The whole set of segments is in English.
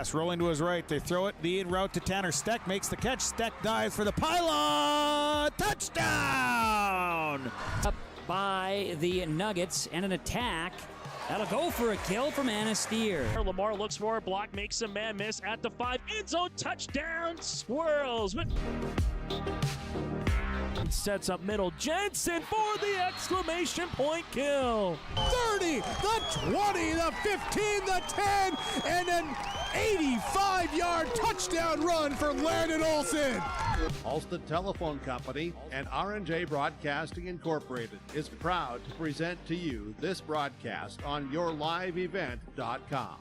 pass, rolling to his right. They throw it. The in route to Tanner Steck. Makes the catch. Steck dives for the pylon. Touchdown! Up by the Nuggets and an attack. That'll go for a kill from Anasteer. Lamar looks for a block, makes a man miss at the 5. End zone touchdown, Squirrels. Sets up middle. Jensen for the exclamation point kill. 30, the 20, the 15, the 10, and an 85-yard touchdown run for Landon Olsen. Ulster Telephone Company and R&J Broadcasting Incorporated is proud to present to you this broadcast on YourLiveEvent.com.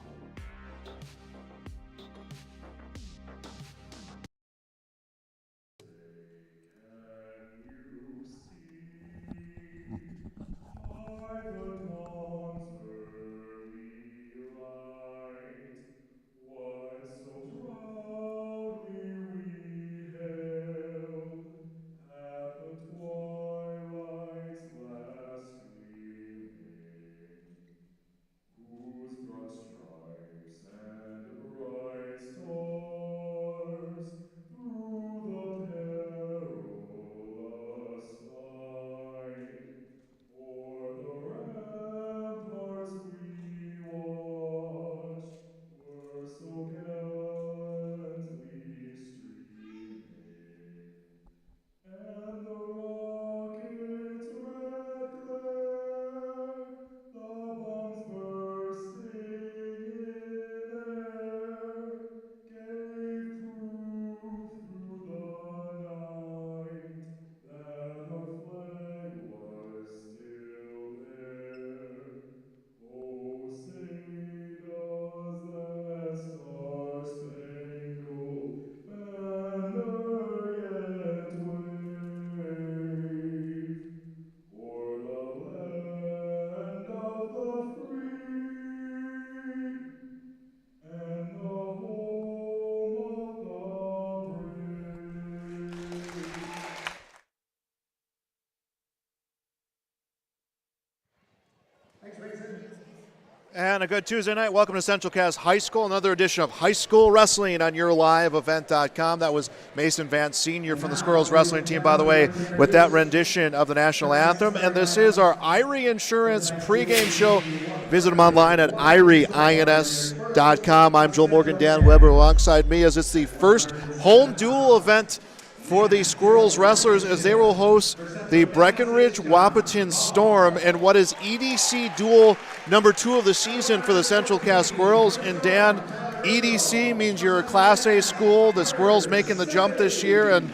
And a good Tuesday night. Welcome to Central Cass High School, another edition of High School Wrestling on YourLiveEvent.com. That was Mason Vance Sr. from the Squirrels Wrestling team, by the way, with that rendition of the national anthem. And this is our Irie Insurance pregame show. Visit them online at IrieINS.com. I'm Joel Morgan, Dan Weber alongside me as it's the first home duel event for the Squirrels Wrestlers as they will host the Breckenridge Wahpeton Storm in what is EDC Duel number 2 of the season for the Central Cass Squirrels. And Dan, EDC means you're a Class A school. The Squirrels making the jump this year, and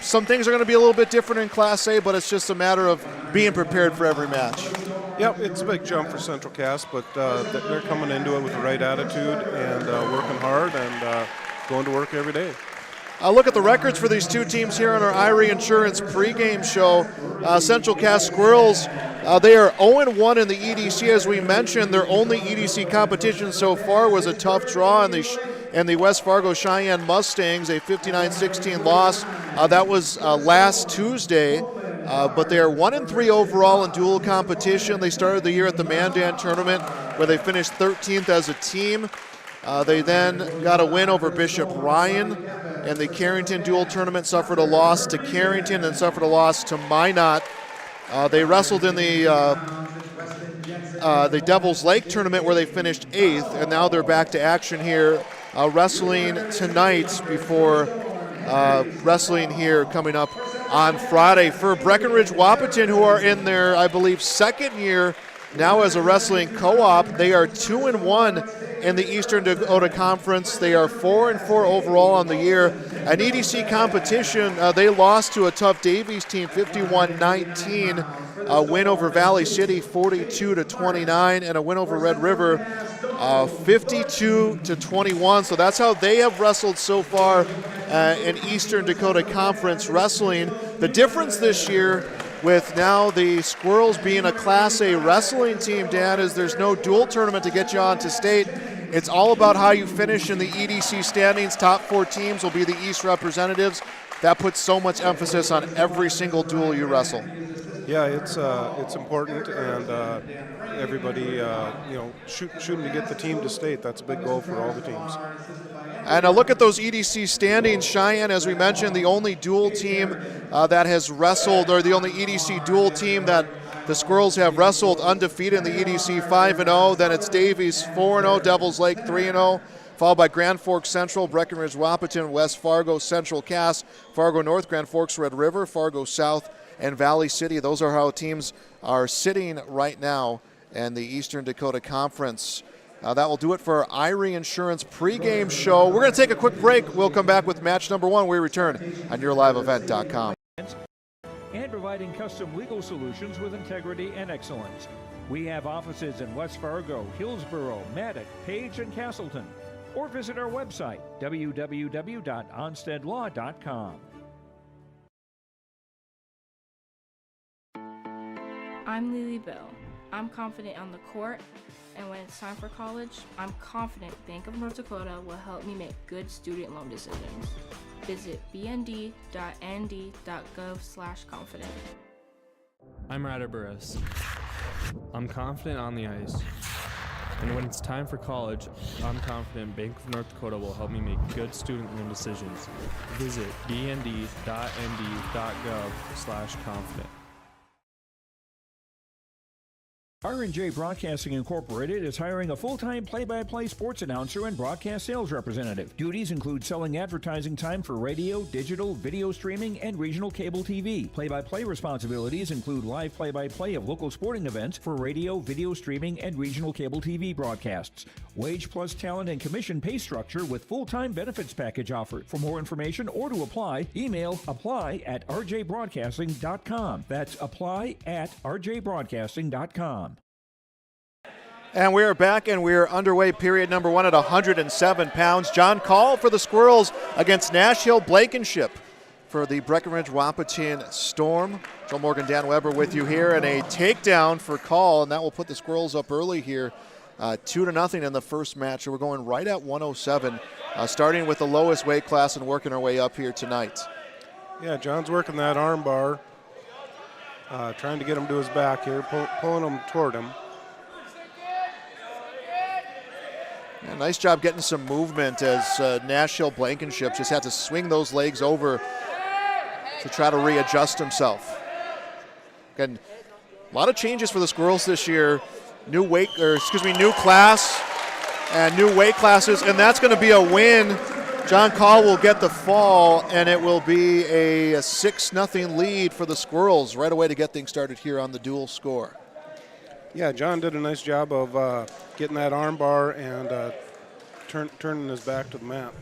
some things are going to be a little bit different in Class A, but it's just a matter of being prepared for every match. Yep, it's a big jump for Central Cass, but they're coming into it with the right attitude and working hard and going to work every day. Look at the records for these two teams here on our Irie Insurance pregame show. Central Cass Squirrels, they are 0-1 in the EDC. As we mentioned, their only EDC competition so far was a tough draw in the West Fargo Cheyenne Mustangs, a 59-16 loss. That was last Tuesday. But they are 1-3 overall in dual competition. They started the year at the Mandan tournament where they finished 13th as a team. They then got a win over Bishop Ryan, and the Carrington dual tournament suffered a loss to Carrington and suffered a loss to Minot. They wrestled in the Devil's Lake tournament where they finished 8th, and now they're back to action here, wrestling tonight before wrestling here coming up on Friday. For Breckenridge Wahpeton, who are in their, I believe, second year now as a wrestling co-op, they are 2-1 in the Eastern Dakota Conference. They are 4-4 overall on the year. An EDC competition, they lost to a tough Davies team, 51-19. A win over Valley City, 42-29, and a win over Red River, 52-21. So that's how they have wrestled so far in Eastern Dakota Conference wrestling. The difference this year, with now the Squirrels being a Class A wrestling team, Dan, is there's no dual tournament to get you on to state. It's all about how you finish in the EDC standings. Top 4 teams will be the East representatives. That puts so much emphasis on every single duel you wrestle. Yeah, it's important, and everybody, shooting to get the team to state. That's a big goal for all the teams. And look at those EDC standings. Cheyenne, as we mentioned, the only dual team that has wrestled, or the only EDC dual team that the Squirrels have wrestled undefeated in the EDC 5-0. Then it's Davies 4-0, Devils Lake 3-0. Followed by Grand Forks Central, Breckenridge, Wahpeton, West Fargo, Central Cass, Fargo North, Grand Forks, Red River, Fargo South, and Valley City. Those are how teams are sitting right now in the Eastern Dakota Conference. That will do it for our Irie Insurance pregame show. We're going to take a quick break. We'll come back with match number 1. We return on YourLiveEvent.com. And providing custom legal solutions with integrity and excellence. We have offices in West Fargo, Hillsboro, Maddox, Page, and Castleton. Or visit our website, www.onstedlaw.com. I'm Lily Bell. I'm confident on the court, and when it's time for college, I'm confident Bank of North Dakota will help me make good student loan decisions. Visit bnd.nd.gov/confident. I'm Ryder Burris. I'm confident on the ice. And when it's time for college, I'm confident Bank of North Dakota will help me make good student loan decisions. Visit bnd.nd.gov/confident. R&J Broadcasting Incorporated is hiring a full-time play-by-play sports announcer and broadcast sales representative. Duties include selling advertising time for radio, digital, video streaming, and regional cable TV. Play-by-play responsibilities include live play-by-play of local sporting events for radio, video streaming, and regional cable TV broadcasts. Wage plus talent and commission pay structure with full-time benefits package offered. For more information or to apply, email apply@rjbroadcasting.com. That's apply@rjbroadcasting.com. And we are back, and we are underway period number 1 at 107 pounds. John Call for the Squirrels against Nashville Blankenship for the Breckenridge Wahpeton Storm. Joe Morgan, Dan Weber with you here, and a takedown for Call, and that will put the Squirrels up early here, 2-0 in the first match. So we're going right at 107, starting with the lowest weight class and working our way up here tonight. Yeah, John's working that arm bar, trying to get him to his back here, pulling him toward him. Yeah, nice job getting some movement as Nashville Blankenship just had to swing those legs over to try to readjust himself. Again, a lot of changes for the Squirrels this year. New class and new weight classes, and that's going to be a win. John Call will get the fall, and it will be a 6-0 lead for the Squirrels right away to get things started here on the dual score. Yeah, John did a nice job of getting that arm bar and turning his back to the mat.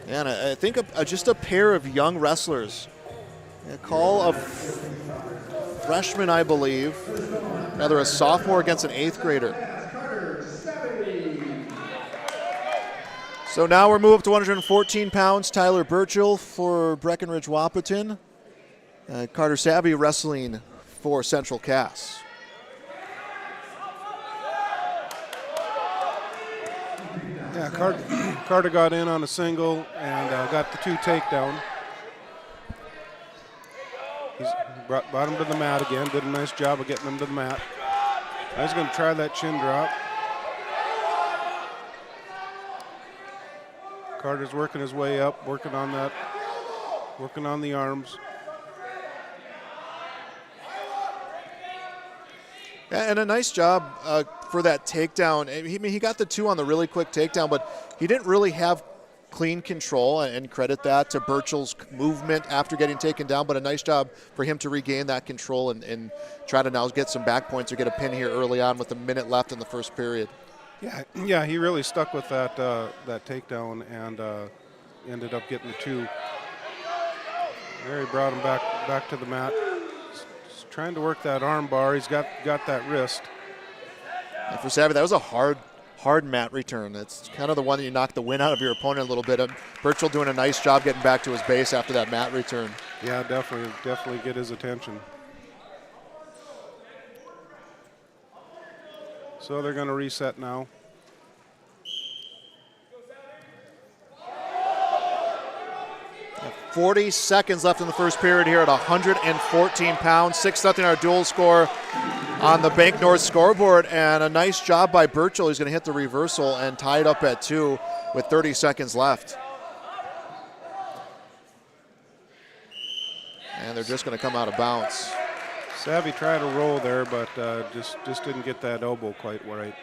And I think just a pair of young wrestlers. Call a freshman, I believe. Rather a sophomore against an 8th grader. So now we're moved up to 114 pounds. Tyler Burchill for Breckenridge Wahpeton. Carter Savvy wrestling for Central Cass. Yeah, Carter got in on a single and got the 2 takedown. He's brought him to the mat again, did a nice job of getting him to the mat. Now he's going to try that chin drop. Carter's working his way up, working on the arms. And a nice job for that takedown. He got the 2 on the really quick takedown, but he didn't really have clean control, and credit that to Burchill's movement after getting taken down, but a nice job for him to regain that control and try to now get some back points or get a pin here early on with a minute left in the first period. Yeah, he really stuck with that takedown and ended up getting the 2. There he brought him back to the mat. He's trying to work that arm bar. He's got that wrist. And for Savvy, that was a hard mat return. It's kind of the one that you knock the wind out of your opponent a little bit. Burchill doing a nice job getting back to his base after that mat return. Yeah, definitely get his attention. So they're going to reset now. 40 seconds left in the first period here at 114 pounds. 6-0 our dual score on the Bank North scoreboard, and a nice job by Burchell. He's going to hit the reversal and tie it up at 2 with 30 seconds left. And they're just going to come out of bounds. Savvy tried to roll there, but just didn't get that elbow quite right.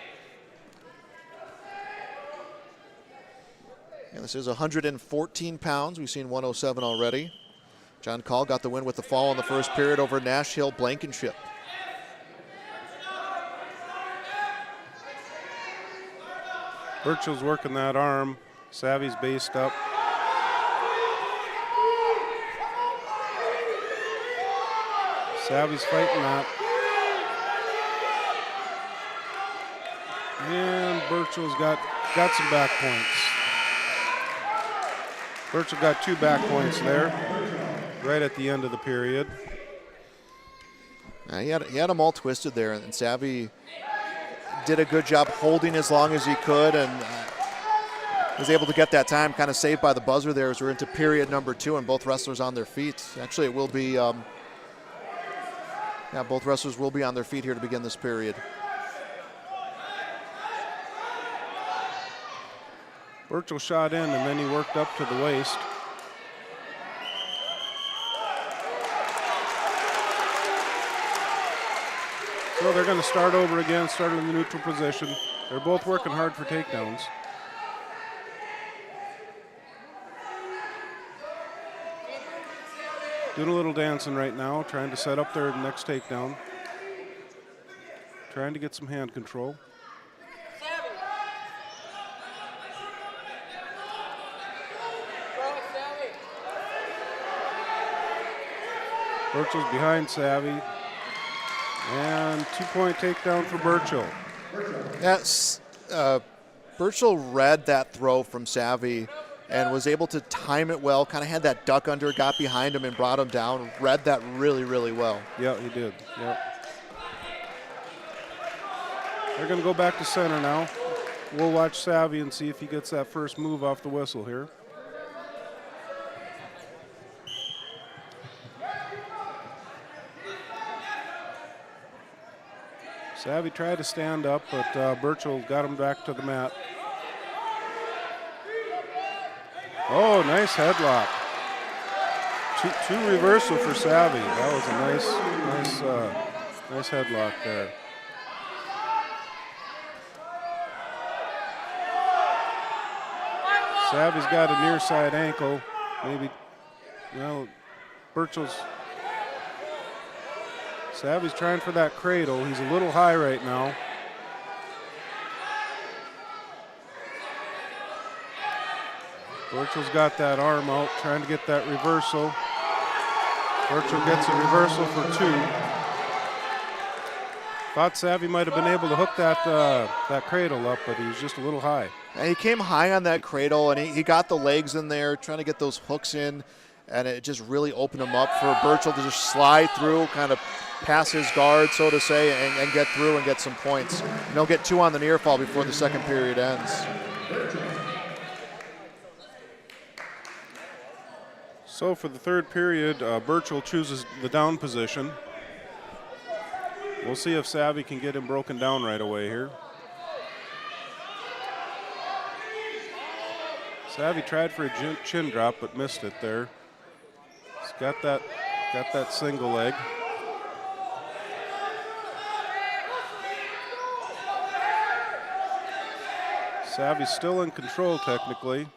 And this is 114 pounds. We've seen 107 already. John Call got the win with the fall in the first period over Nash Hill Blankenship. Burchell's working that arm. Savvy's based up. Savvy's fighting that. And Burchell's got some back points. Burchell got 2 back points there, right at the end of the period. He had them all twisted there, and Savvy did a good job holding as long as he could, and was able to get that time kind of saved by the buzzer there as we're into period number 2 and both wrestlers on their feet. Actually, it will be, both wrestlers will be on their feet here to begin this period. Burchell shot in, and then he worked up to the waist. So they're going to start over again, start in the neutral position. They're both working hard for takedowns. Doing a little dancing right now, trying to set up their next takedown. Trying to get some hand control. Burchell's behind Savvy. And 2-point takedown for Burchell. Yes, Burchell read that throw from Savvy and was able to time it well, kind of had that duck under, got behind him and brought him down, read that really, really well. Yeah, he did, yeah. They're gonna go back to center now. We'll watch Savvy and see if he gets that first move off the whistle here. Savvy tried to stand up, but Burchell got him back to the mat. Oh, nice headlock. Two reversal for Savvy. That was a nice headlock there. Savvy's got a near side ankle. Maybe, Savvy's trying for that cradle. He's a little high right now. Burchell's got that arm out, trying to get that reversal. Burchell gets a reversal for 2. Thought Savvy might have been able to hook that cradle up, but he was just a little high. And he came high on that cradle, and he got the legs in there, trying to get those hooks in, and it just really opened him up for Burchell to just slide through, kind of pass his guard, so to say, and get through and get some points. And he'll get 2 on the near fall before the second period ends. So for the third period, Burchell chooses the down position. We'll see if Savvy can get him broken down right away here. Savvy tried for a chin drop, but missed it there. He's got that single leg. Savvy's still in control technically.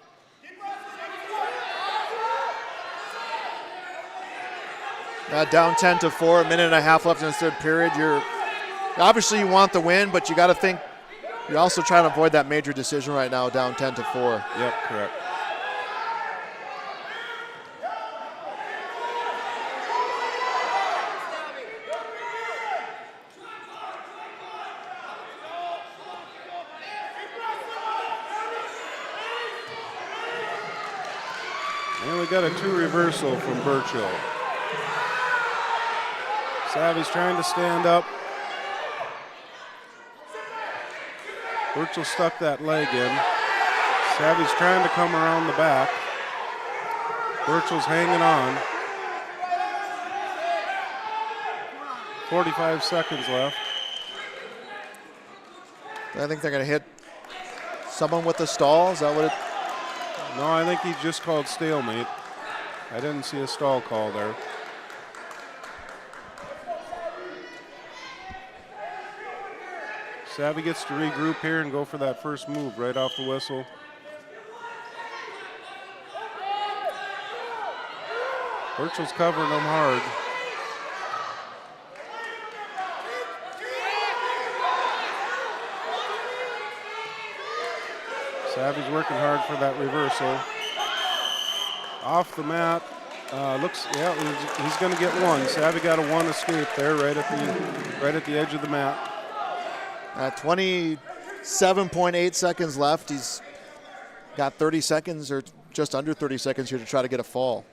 Down 10-4, a minute and a half left in the third period. Obviously you want the win, but you got to think you're also trying to avoid that major decision right now, down 10-4. Yep, correct. And we got a 2 reversal from Burchell. Savvy's trying to stand up. Burchell stuck that leg in. Savvy's trying to come around the back. Birchel's hanging on. 45 seconds left. I think they're going to hit someone with the stall. Is that what it? No, I think he just called stalemate. I didn't see a stall call there. Savvy gets to regroup here and go for that first move right off the whistle. Birchel's covering him hard. Savvy's working hard for that reversal. Off the mat. He's going to get one. Savvy got a one escape there, right at the edge of the mat. 27.8 seconds left. He's got 30 seconds or just under 30 seconds here to try to get a fall.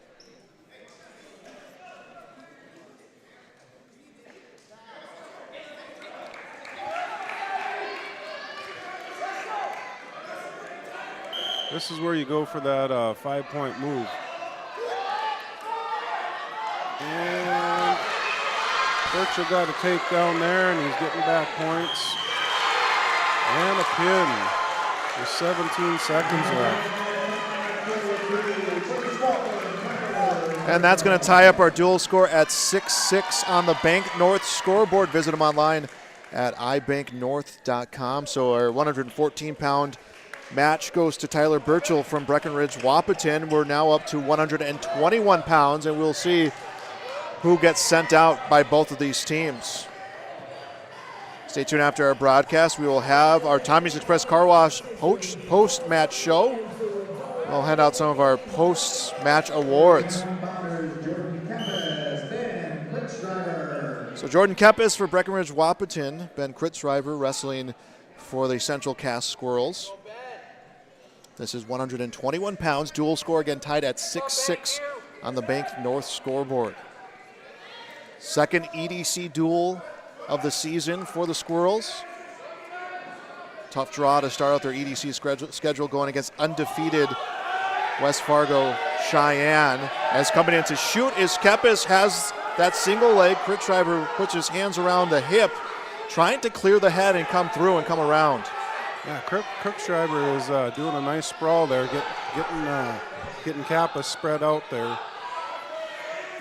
This is where you go for that 5-point move. And Birchall got a takedown there, and he's getting back points. And a pin with 17 seconds left. And that's going to tie up our dual score at 6-6 on the Bank North scoreboard. Visit them online at ibanknorth.com. So our 114-pound match goes to Tyler Birchall from Breckenridge Wahpeton. We're now up to 121 pounds, and we'll see who gets sent out by both of these teams. Stay tuned after our broadcast. We will have our Tommy's Express Car Wash post-match show. We'll hand out some of our post-match awards. So Jordan Kepis for Breckenridge Wahpeton, Ben Kritzriver wrestling for the Central Cass Squirrels. This is 121 pounds. Dual score again tied at 6-6 on the Bank North scoreboard. Second EDC duel of the season for the Squirrels. Tough draw to start out their EDC schedule going against undefeated West Fargo Cheyenne. As coming in to shoot is Kepis, has that single leg. Kritzriver puts his hands around the hip, trying to clear the head and come through and come around. Yeah, Kritzriver is doing a nice sprawl there, getting Kappa spread out there.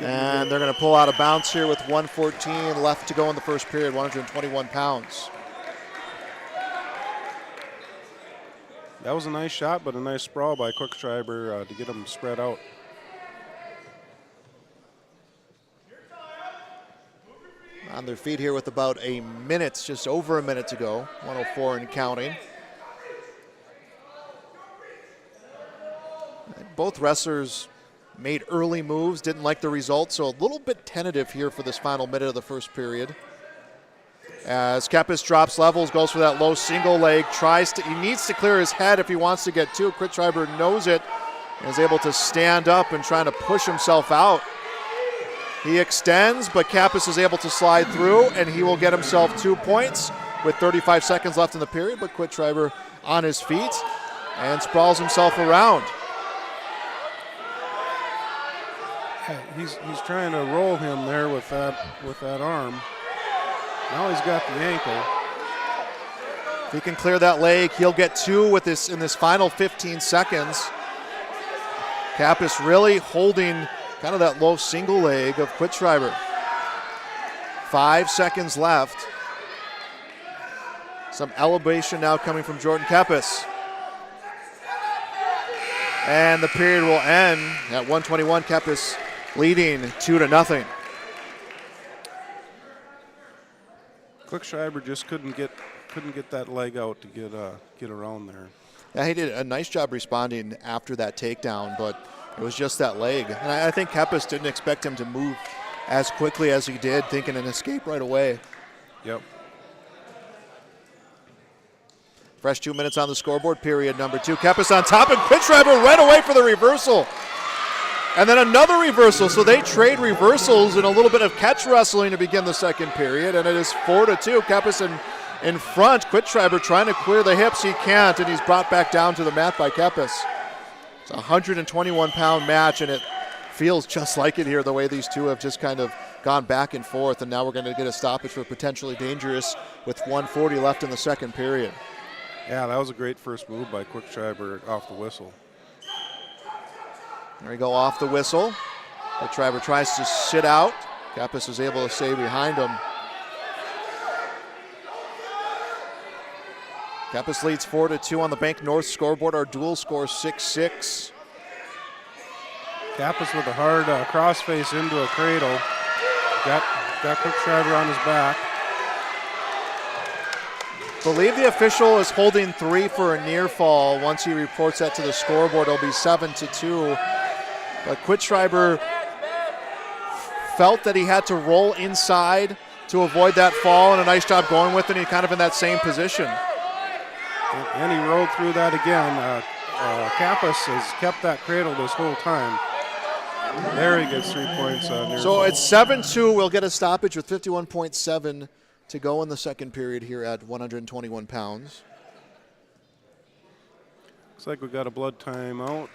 And they're going to pull out of bounds here with 1:14 left to go in the first period, 121 pounds. That was a nice shot, but a nice sprawl by Kritzriver to get him spread out. On their feet here with about a minute, just over a minute to go, 1:04 and counting. Both wrestlers made early moves, didn't like the result, so a little bit tentative here for this final minute of the first period. As Kepis drops levels, goes for that low single leg, he needs to clear his head if he wants to get two. Kritzriver knows it and is able to stand up and trying to push himself out. He extends, but Kepis is able to slide through, and he will get himself 2 points with 35 seconds left in the period, but Kritzriver on his feet and sprawls himself around. He's trying to roll him there with that arm. Now he's got the ankle. If he can clear that leg, he'll get two in this final 15 seconds. Kepis really holding kind of that low single leg of Kritzriver. 5 seconds left. Some elevation now coming from Jordan Kepis. And the period will end at 1:21. Kepis leading 2-0. Kritzriver just couldn't get that leg out to get around there. Yeah, he did a nice job responding after that takedown, but it was just that leg. And I think Kepis didn't expect him to move as quickly as he did, thinking an escape right away. Yep. Fresh 2 minutes on the scoreboard, period number 2. Kepis on top, and Kritzriver right away for the reversal. And then another reversal, so they trade reversals and a little bit of catch wrestling to begin the second period, and it is 4-2. Kepis in front. Kritzriver trying to clear the hips. He can't, and he's brought back down to the mat by Kepis. It's a 121-pound match, and it feels just like it here, the way these two have just kind of gone back and forth, and now we're going to get a stoppage for potentially dangerous with 1:40 left in the second period. Yeah, that was a great first move by Quickschreiber off the whistle. There we go, off the whistle. Quickschreiber tries to sit out. Kappas is able to stay behind him. Kappas leads 4-2 on the Bank North scoreboard. Our dual score 6-6. Kappas with a hard crossface into a cradle. Got Quickschreiber on his back. Believe the official is holding 3 for a near fall. Once he reports that to the scoreboard, it'll be 7-2. But Quickschreiber felt that he had to roll inside to avoid that fall, and a nice job going with it. He's kind of in that same position. And he rolled through that again. Kappas has kept that cradle this whole time. There he gets 3 points. So it's 7-2. We'll get a stoppage with 51.7 to go in the second period here at 121 pounds. Looks like we got a blood timeout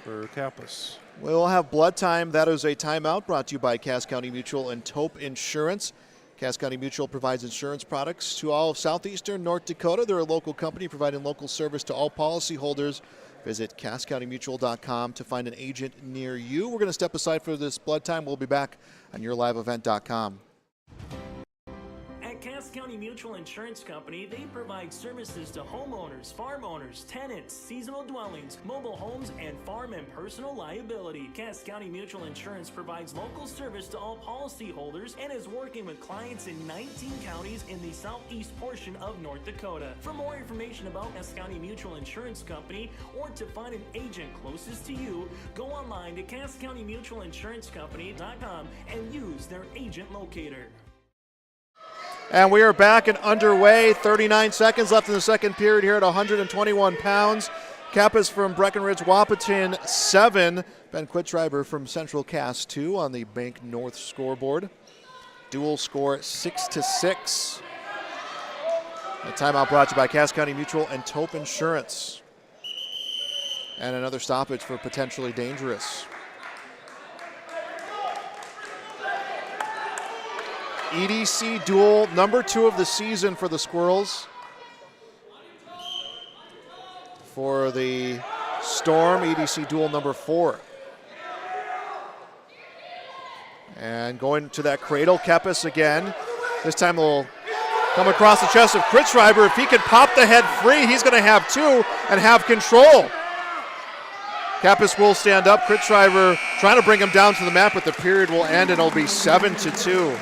for Kappas. We'll have blood time. That is a timeout brought to you by Cass County Mutual and Taupe Insurance. Cass County Mutual provides insurance products to all of southeastern North Dakota. They're a local company providing local service to all policyholders. Visit CassCountyMutual.com to find an agent near you. We're going to step aside for this blood time. We'll be back on YourLiveEvent.com. At Cass County Mutual Insurance Company, they provide services to homeowners, farm owners, tenants, seasonal dwellings, mobile homes, and farm and personal liability. Cass County Mutual Insurance provides local service to all policyholders and is working with clients in 19 counties in the southeast portion of North Dakota. For more information about Cass County Mutual Insurance Company or to find an agent closest to you, go online to CassCountyMutualInsuranceCompany.com and use their agent locator. And we are back and underway. 39 seconds left in the second period here at 121 pounds. Kappas from Breckenridge Wahpeton 7. Ben Quickschreiber from Central Cass 2 on the Bank North scoreboard. Dual score 6-6. A timeout brought to you by Cass County Mutual and Taupe Insurance. And another stoppage for potentially dangerous. EDC duel number 2 of the season for the Squirrels. For the Storm, EDC duel number 4. And going to that cradle, Kappas again. This time will come across the chest of Quickschreiber. If he can pop the head free, he's going to have 2 and have control. Kappas will stand up. Quickschreiber trying to bring him down to the mat, but the period will end and it'll be 7-2.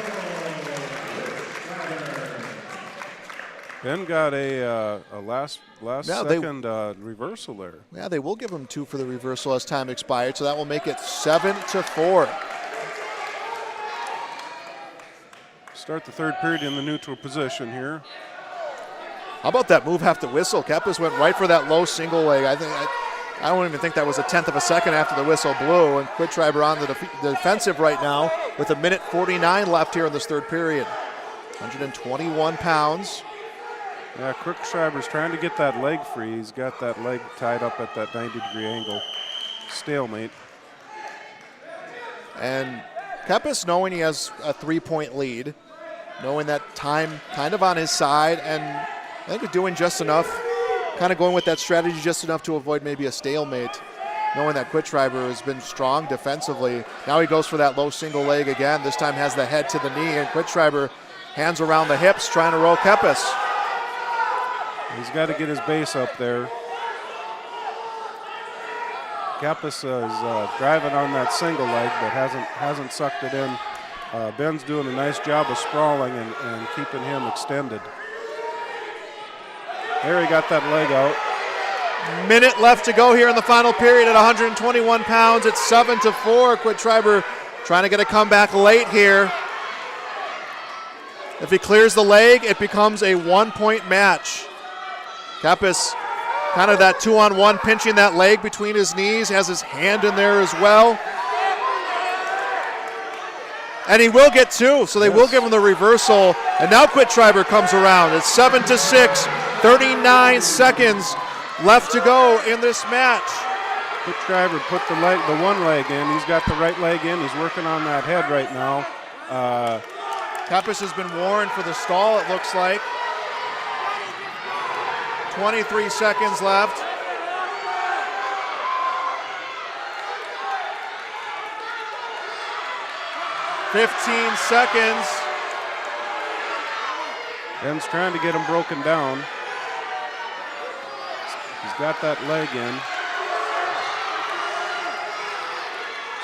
Ben got a last second reversal there. Yeah, they will give him 2 for the reversal as time expired, so that will make it 7-4. Start the third period in the neutral position here. How about that move after the whistle? Kappas went right for that low single leg. I don't even think that was a tenth of a second after the whistle blew, and Quickschreiber on the defensive right now with 1:49 left here in this third period. 121 pounds. Yeah, Quickschreiber's trying to get that leg free. He's got that leg tied up at that 90-degree angle. Stalemate. And Kappas, knowing he has a 3-point lead, knowing that time kind of on his side, and I think he's doing just enough, kind of going with that strategy just enough to avoid maybe a stalemate, knowing that Quickschreiber has been strong defensively. Now he goes for that low single leg again. This time has the head to the knee, and Quickschreiber hands around the hips trying to roll Kappas. He's got to get his base up there. Kappas is driving on that single leg, but hasn't sucked it in. Ben's doing a nice job of sprawling and keeping him extended. There he got that leg out. Minute left to go here in the final period at 121 pounds. It's 7-4. Quickschreiber trying to get a comeback late here. If he clears the leg, it becomes a 1-point match. Kappas, kind of that 2-on-1, pinching that leg between his knees, has his hand in there as well. And he will get 2, so they will give him the reversal. And now Quickschreiber comes around. It's 7-6, 39 seconds left to go in this match. Driver put the one leg in. He's got the right leg in. He's working on that head right now. Kepis has been warned for the stall, it looks like. 23 seconds left. "15 seconds. Ben's trying to get him broken down. He's got that leg in.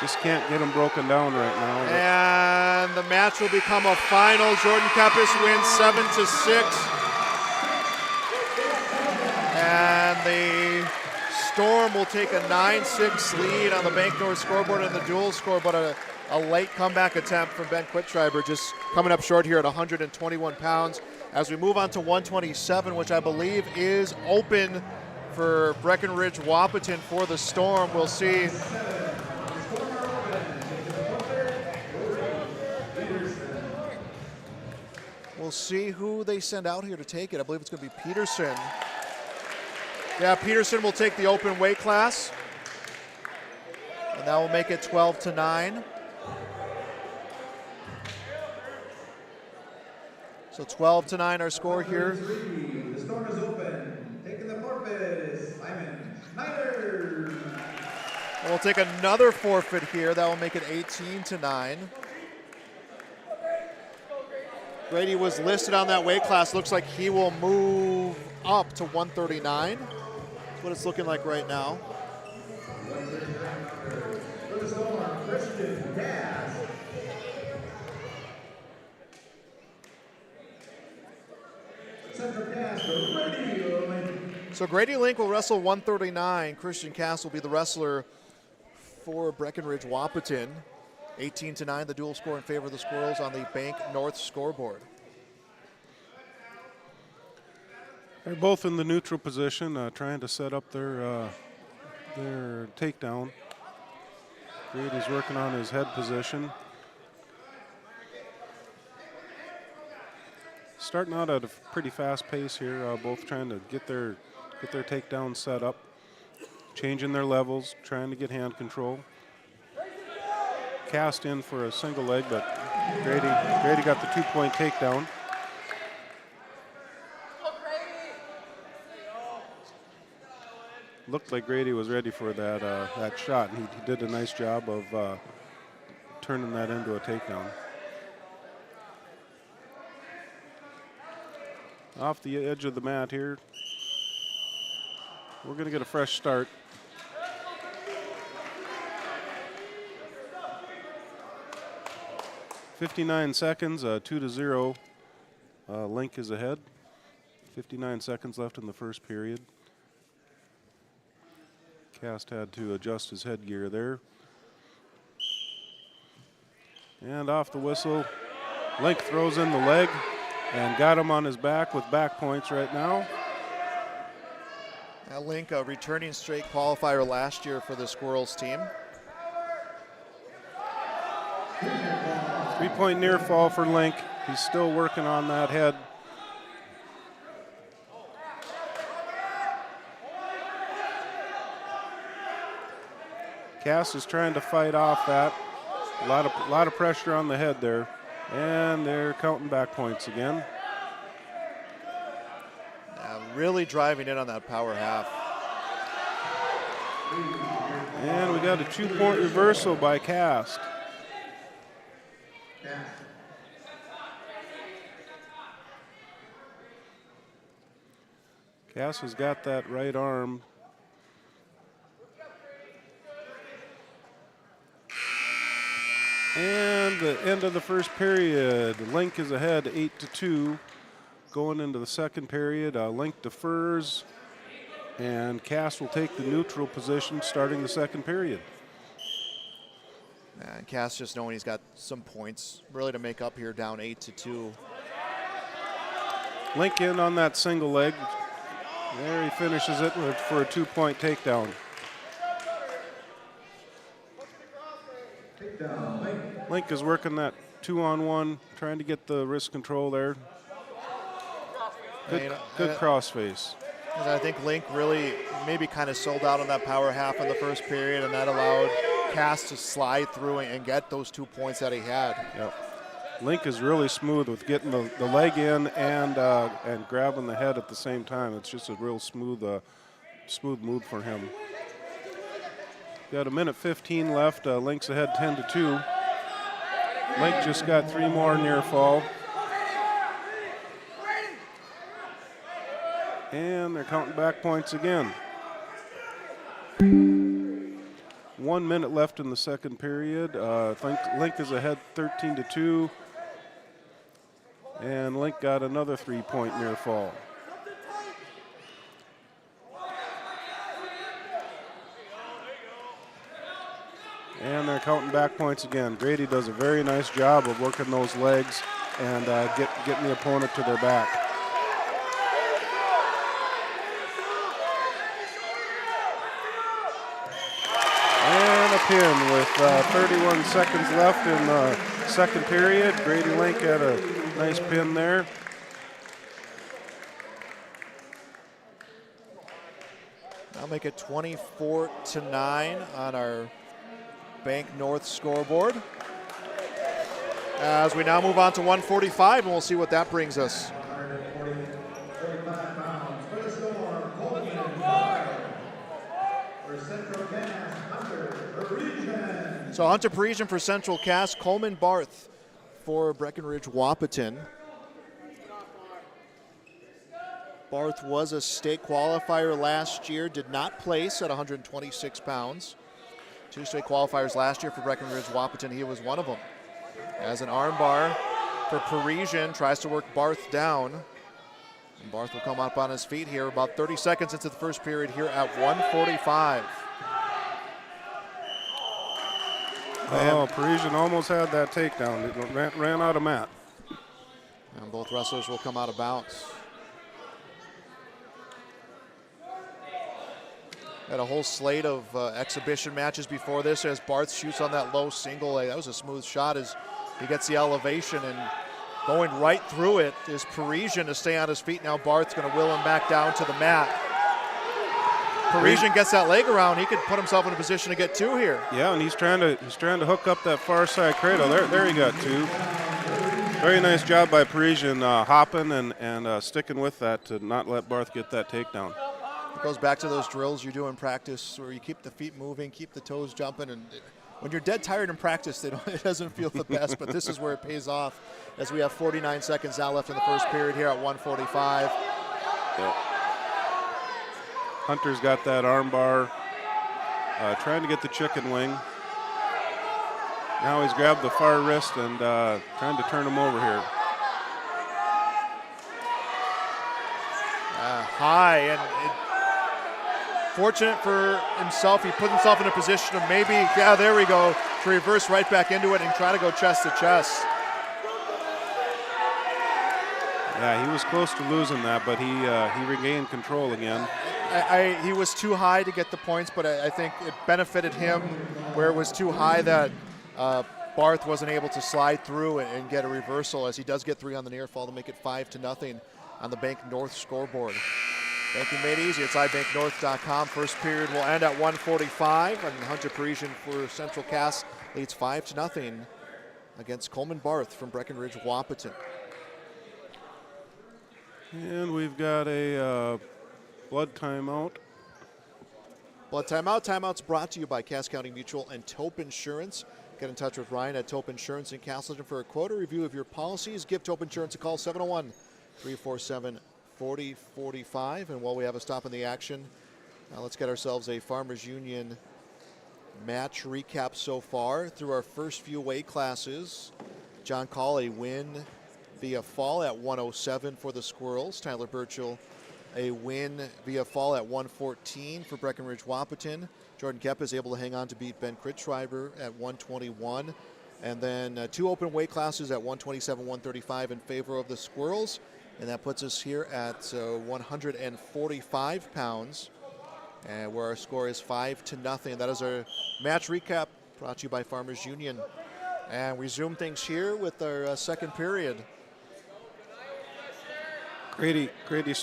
Just can't get him broken down right now. And the match will become a final. Jordan Kepis wins 7-6. And the Storm will take a 9-6 lead on the Bank North scoreboard and the dual score, but a late comeback attempt from Ben Quittschreiber, just coming up short here at 121 pounds. As we move on to 127, which I believe is open for Breckenridge Wahpeton for the Storm. We'll see. We'll see who they send out here to take it. I believe it's going to be Peterson. Yeah, Peterson will take the open weight class. And that will make it 12-9. So 12-9 our score here. The Storm is open. Taking the forfeit, Simon Schneider. And we'll take another forfeit here. That will make it 18-9. Grady was listed on that weight class. Looks like he will move up to 139. That's what it's looking like right now. For the Storm, Christian Gas. Central Gas, Grady Link. So Grady Link will wrestle 139. Christian Cass will be the wrestler for Breckenridge Wahpeton. 18-9, the dual score in favor of the Squirrels on the Bank North scoreboard. They're both in the neutral position, trying to set up their takedown. Grady's working on his head position. Starting out at a pretty fast pace here, both trying to get their takedown set up, changing their levels, trying to get hand control. Cast in for a single leg, but Grady got the 2-point takedown. Looked like Grady was ready for that shot, and he did a nice job of turning that into a takedown. Off the edge of the mat here. We're going to get a fresh start. .59 seconds, 2-0. Link is ahead. 59 seconds left in the first period. Cast had to adjust his headgear there. And off the whistle, Link throws in the leg and got him on his back with back points right now. Link, a returning straight qualifier last year for the Squirrels team. 3-point near fall for Link. He's still working on that head. Cass is trying to fight off that. A lot of pressure on the head there. And they're counting back points again. Really driving in on that power half. And we got a 2-point reversal by Cast. Cass has got that right arm. And the end of the first period. Link is ahead 8-2. Going into the second period, Link defers, and Cass will take the neutral position starting the second period. And Cass just knowing he's got some points really to make up here, down 8-2. Link in on that single leg. There he finishes it for a 2-point takedown. Link is working that 2-on-1, trying to get the wrist control there. Good crossface. Because I think Link really maybe kind of sold out on that power half in the first period, and that allowed Cass to slide through and get those 2 points that he had. Yep. Link is really smooth with getting the leg in and grabbing the head at the same time. It's just a real smooth move for him. Got a minute 15 left. Link's ahead 10-2. Link just got 3 more near fall. And they're counting back points again. 1 minute left in the second period. Link is ahead 13-2. And Link got another 3-point near fall. And they're counting back points again. Grady does a very nice job of working those legs and getting the opponent to their back. And a pin with 31 seconds left in the second period. Grady Link had a nice pin there. I'll make it 24-9 on our Bank North scoreboard. As we now move on to 145, and we'll see what that brings us. So Hunter Parisian for Central Cass, Coleman Barth for Breckenridge Wahpeton. Barth was a state qualifier last year, did not place at 126 pounds. 2 state qualifiers last year for Breckenridge Wahpeton. He was one of them. As an armbar for Parisian, tries to work Barth down. And Barth will come up on his feet here about 30 seconds into the first period here at 145. Oh, Parisian almost had that takedown. It ran out of mat. And both wrestlers will come out of bounds. Had a whole slate of exhibition matches before this as Barth shoots on that low single. That was a smooth shot as he gets the elevation, and going right through it is Parisian to stay on his feet. Now Barth's going to will him back down to the mat. Parisian gets that leg around. He could put himself in a position to get 2 here. Yeah, and he's trying to hook up that far side cradle. There he got 2. Very nice job by Parisian hopping and sticking with that to not let Barth get that takedown. It goes back to those drills you do in practice where you keep the feet moving, keep the toes jumping, and when you're dead tired in practice, it doesn't feel the best, but this is where it pays off as we have 49 seconds now left in the first period here at 145. Yep. Hunter's got that arm bar, trying to get the chicken wing. Now he's grabbed the far wrist and trying to turn him over here. High, and fortunate for himself, he put himself in a position of maybe, yeah, there we go, to reverse right back into it and try to go chest to chest. Yeah, he was close to losing that, but he regained control again. He was too high to get the points, but I think it benefited him where it was too high that Barth wasn't able to slide through and get a reversal, as he does get 3 on the near fall to make it 5-0 on the Bank North scoreboard. Banking made easy. It's ibanknorth.com. First period will end at 145, and Hunter Parisian for Central Cass leads 5-0 against Coleman Barth from Breckenridge Wahpeton. And we've got a blood timeout. Blood timeout. Timeout's brought to you by Cass County Mutual and Tope Insurance. Get in touch with Ryan at Tope Insurance in Castleton for a quote or review of your policies. Give Tope Insurance a call, 701-347-4045. And while we have a stop in the action, let's get ourselves a Farmers Union match recap so far through our first few weight classes. John Call, a win via fall at 107 for the Squirrels. Tyler Burchill, a win via fall at 114 for Breckenridge Wahpeton. Jordan Kepp is able to hang on to beat Ben Kritschreiber at 121. And then 2 open weight classes at 127, 135 in favor of the Squirrels. And that puts us here at 145 pounds, and where our score is 5-0. That is our match recap brought to you by Farmers Union. And we resume things here with our second period. Hunter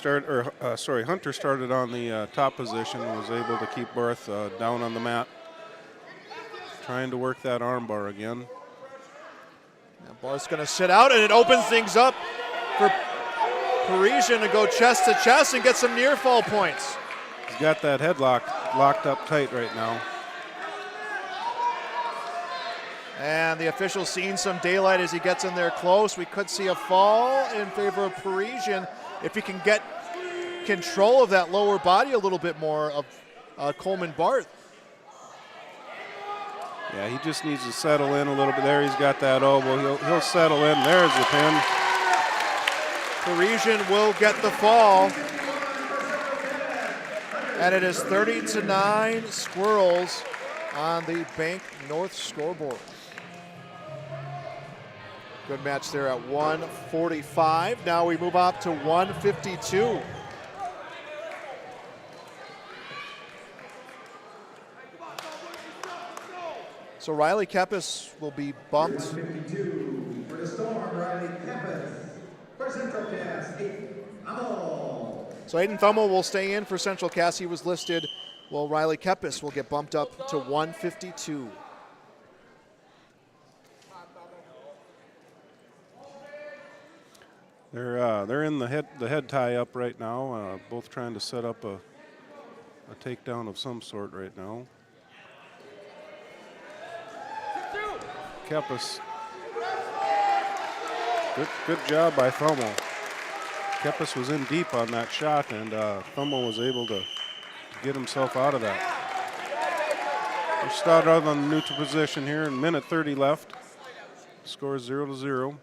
started on the top position and was able to keep Barth down on the mat. Trying to work that arm bar again. Now Barth's going to sit out, and it opens things up for Parisian to go chest to chest and get some near fall points. He's got that headlock locked up tight right now. And the official's seeing some daylight as he gets in there close. We could see a fall in favor of Parisian if he can get control of that lower body a little bit more of Coleman Barth. Yeah, he just needs to settle in a little bit there. He's got that elbow. He'll settle in. There's the pin. Parisian will get the fall. And it is 30-9 Squirrels on the Bank North scoreboard. Good match there at 145. Now we move up to 152. So Riley Kepis will be bumped. 152 for the Storm, Riley Kepis. For Central Cast, Thummel. So Aiden Thummel will stay in for Central Cass. He was listed, while Riley Kepis will get bumped up to 152. They're in the head tie up right now, both trying to set up a takedown of some sort right now. Kepis. Good job by Thummel. Kepis was in deep on that shot, and Thummel was able to get himself out of that. We start out on the neutral position here, in minute 30 left. Score is 0-0.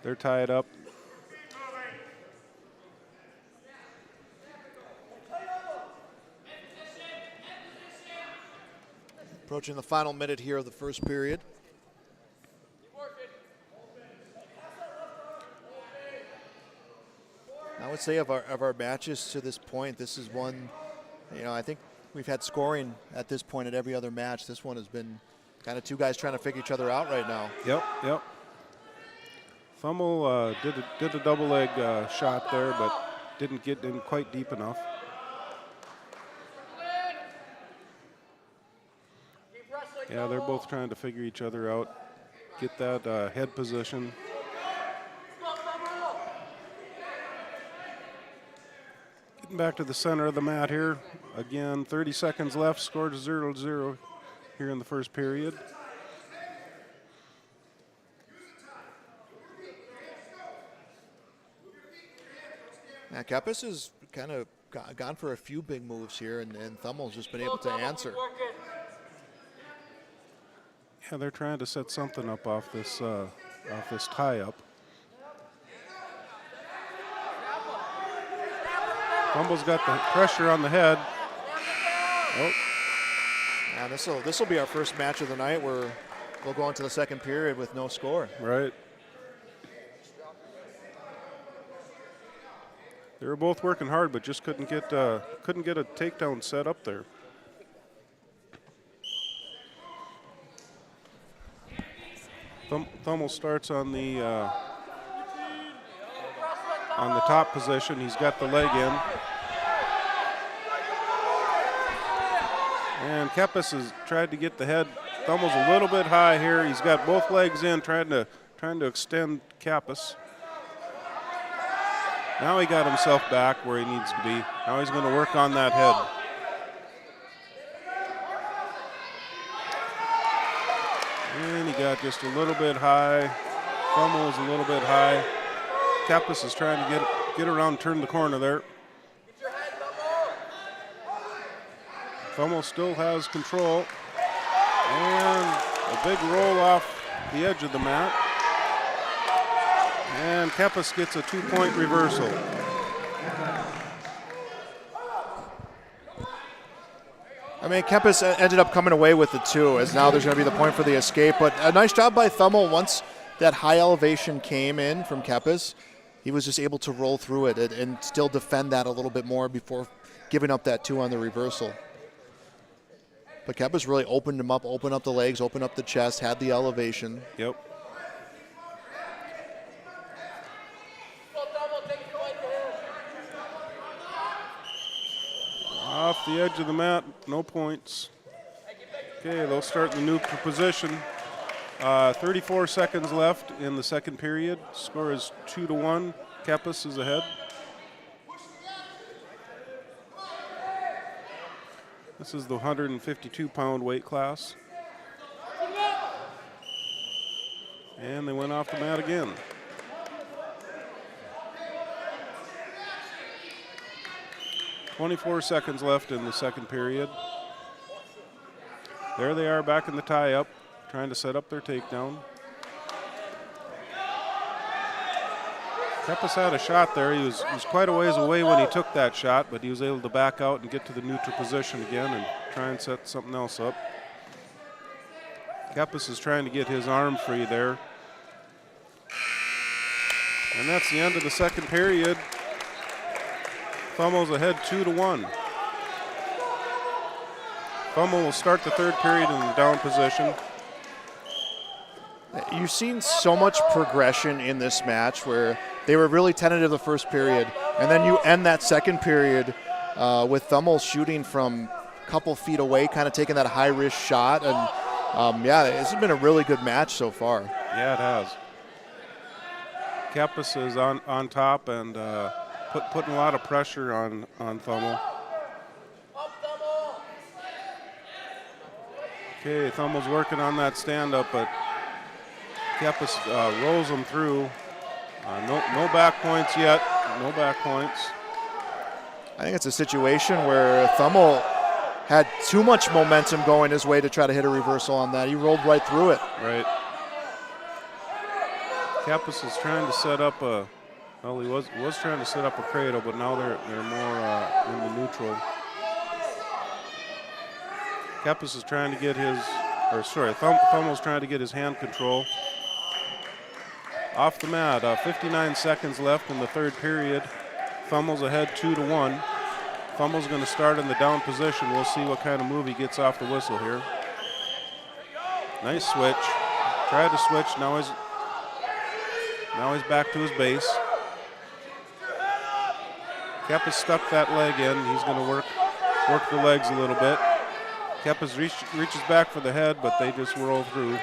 They're tied up. Approaching the final minute here of the first period. I would say of our matches to this point, this is one, I think we've had scoring at this point at every other match. This one has been kind of two guys trying to figure each other out right now. Yep. Thummel did a double leg shot there, but didn't get in quite deep enough. Yeah, they're both trying to figure each other out, get that head position. Getting back to the center of the mat here. Again, 30 seconds left, scored 0-0 here in the first period. Now, Kepis has kind of gone for a few big moves here, and Thummel's just been able to answer. Yeah, they're trying to set something up off this tie-up. Thummel's got the pressure on the head. Oh. Now this will be our first match of the night where we'll go into the second period with no score. Right. They were both working hard, but just couldn't get a takedown set up there. Thummel starts on the top position. He's got the leg in, and Kepis has tried to get the head. Thummel's a little bit high here. He's got both legs in, trying to extend Kepis. Now he got himself back where he needs to be. Now he's going to work on that head. And he got just a little bit high. Thummel was a little bit high. Kepis is trying to get around, turn the corner there. Thummel still has control. And a big roll off the edge of the mat. And Kepis gets a 2-point reversal. I mean, Kepis ended up coming away with the 2, as now there's going to be the point for the escape. But a nice job by Thummel. Once that high elevation came in from Kepis, he was just able to roll through it and still defend that a little bit more before giving up that 2 on the reversal. But Kepis really opened him up, opened up the legs, opened up the chest, had the elevation. Yep. Off the edge of the mat, no points. Okay, they'll start in the neutral position. 34 seconds left in the second period. Score is 2-1. Kepis is ahead. This is the 152-pound weight class. And they went off the mat again. .24 seconds left in the second period. There they are back in the tie-up, trying to set up their takedown. Kepis had a shot there. He was quite a ways away when he took that shot, but he was able to back out and get to the neutral position again and try and set something else up. Kepis is trying to get his arm free there. And that's the end of the second period. Thummels ahead 2-1. Thummel will start the third period in the down position. You've seen so much progression in this match where they were really tentative the first period, and then you end that second period with Thummel shooting from a couple feet away, kind of taking that high-risk shot. And yeah, this has been a really good match so far. Yeah, it has. Kepis is on top and putting a lot of pressure on Thummel. Okay, Thummel's working on that stand-up, but Kepis rolls him through. No back points yet. No back points. I think it's a situation where Thummel had too much momentum going his way to try to hit a reversal on that. He rolled right through it. Right. Kepis is trying to set up a, well, he was trying to set up a cradle, but now they're more in the neutral. Kepis is trying to get his, or sorry, Thummel's trying to get his hand control. Off the mat, 59 seconds left in the third period. Thummel's ahead 2-1. Thummel's going to start in the down position. We'll see what kind of move he gets off the whistle here. Nice switch. Tried to switch. Now he's back to his base. Kepis stuck that leg in. He's going to work the legs a little bit. Kepis reaches back for the head, but they just roll through.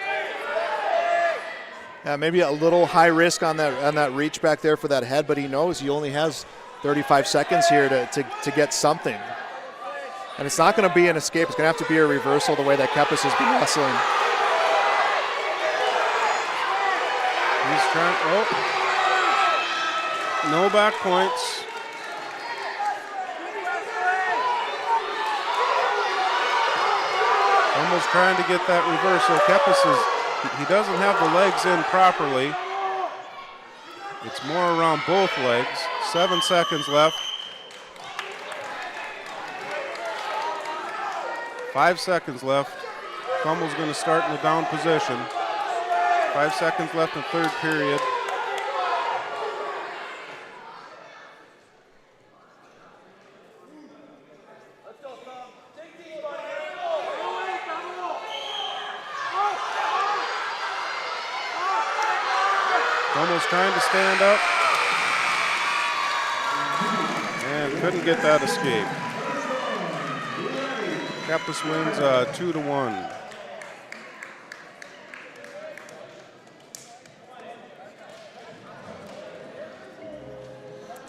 Yeah, maybe a little high risk on that reach back there for that head, but he knows he only has 35 seconds here to get something. And it's not going to be an escape. It's going to have to be a reversal the way that Kepis has been wrestling. He's trying, oh. No back points. Almost trying to get that reversal. Kepis he doesn't have the legs in properly. It's more around both legs. 7 seconds left. 5 seconds left. Thummel's going to start in the down position. 5 seconds left in the third period. Thummel's trying to stand up and couldn't get that escape. Kepis wins 2-1.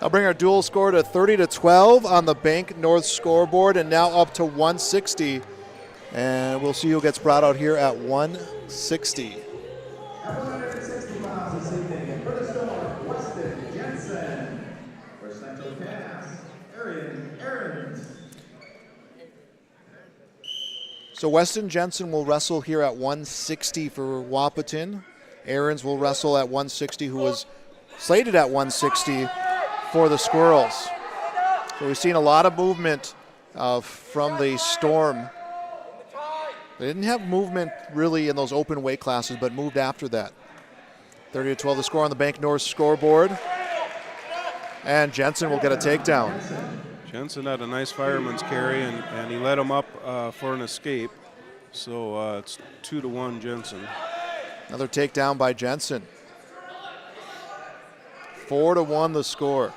I'll bring our dual score to 30-12 on the Bank North scoreboard, and now up to 160. And we'll see who gets brought out here at 160. At 160 pounds this evening, and for the Storm, Wahpeton Jensen. For Central Cass, Aaron. So Weston Jensen will wrestle here at 160 for Wahpeton. Aarons will wrestle at 160, who was slated at 160 for the Squirrels. So we've seen a lot of movement from the Storm. They didn't have movement really in those open weight classes, but moved after that. 30-12 the score on the Bank North scoreboard. And Jensen will get a takedown. Jensen had a nice fireman's carry, and he let him up for an escape. So it's 2-1 Jensen. Another takedown by Jensen. 4-1 the score.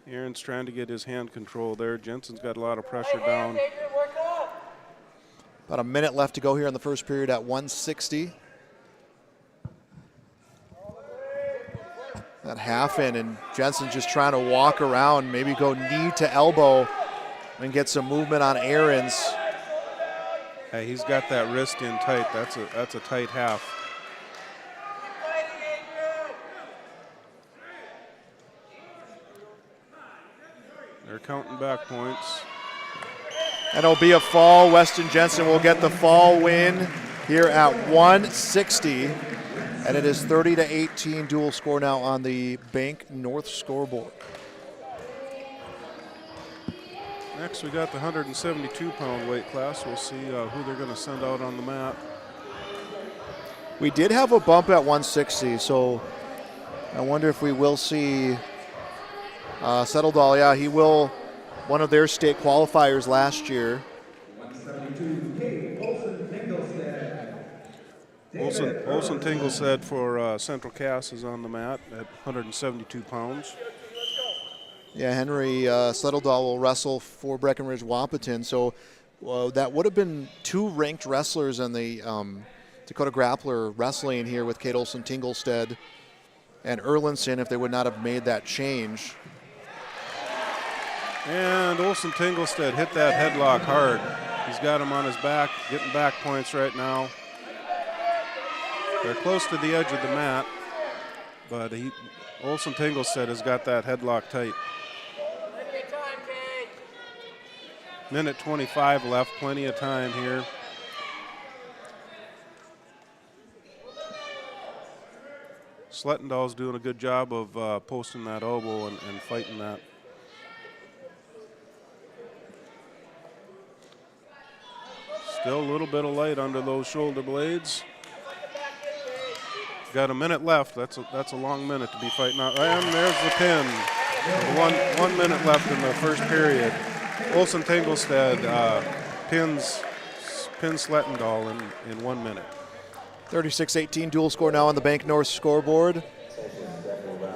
Aaron's trying to get his hand control there. Jensen's got a lot of pressure down. About a minute left to go here in the first period at 160. That half in, and Jensen's just trying to walk around, maybe go knee to elbow and get some movement on Aaron's. Hey, he's got that wrist in tight. That's a tight half. They're counting back points. And it'll be a fall. Weston Jensen will get the fall win here at 160. And it is 30-18 dual score now on the Bank North scoreboard. Next, we got the 172-pound weight class. We'll see who they're going to send out on the mat. We did have a bump at 160, so I wonder if we will see Settledahl. Yeah, he will, one of their state qualifiers last year. 172, Olson Tinglestead for Central Cass is on the mat at 172 pounds. Yeah, Henry Settledahl will wrestle for Breckenridge Wahpeton. So that would have been two ranked wrestlers in the Dakota Grappler wrestling here with Kate Olson Tinglestead and Erlinson if they would not have made that change. And Olson Tinglestead hit that headlock hard. He's got him on his back, getting back points right now. They're close to the edge of the mat, but Olson Tinglestead has got that headlock tight. Minute 25 left, plenty of time here. Slettendahl's doing a good job of posting that elbow and fighting that. Still a little bit of light under those shoulder blades. Got a minute left. That's a long minute to be fighting out. And there's the pin. 1 minute left in the first period. Olson Tinglestead pins Slettendahl in 1 minute. 36-18 dual score now on the Bank North scoreboard.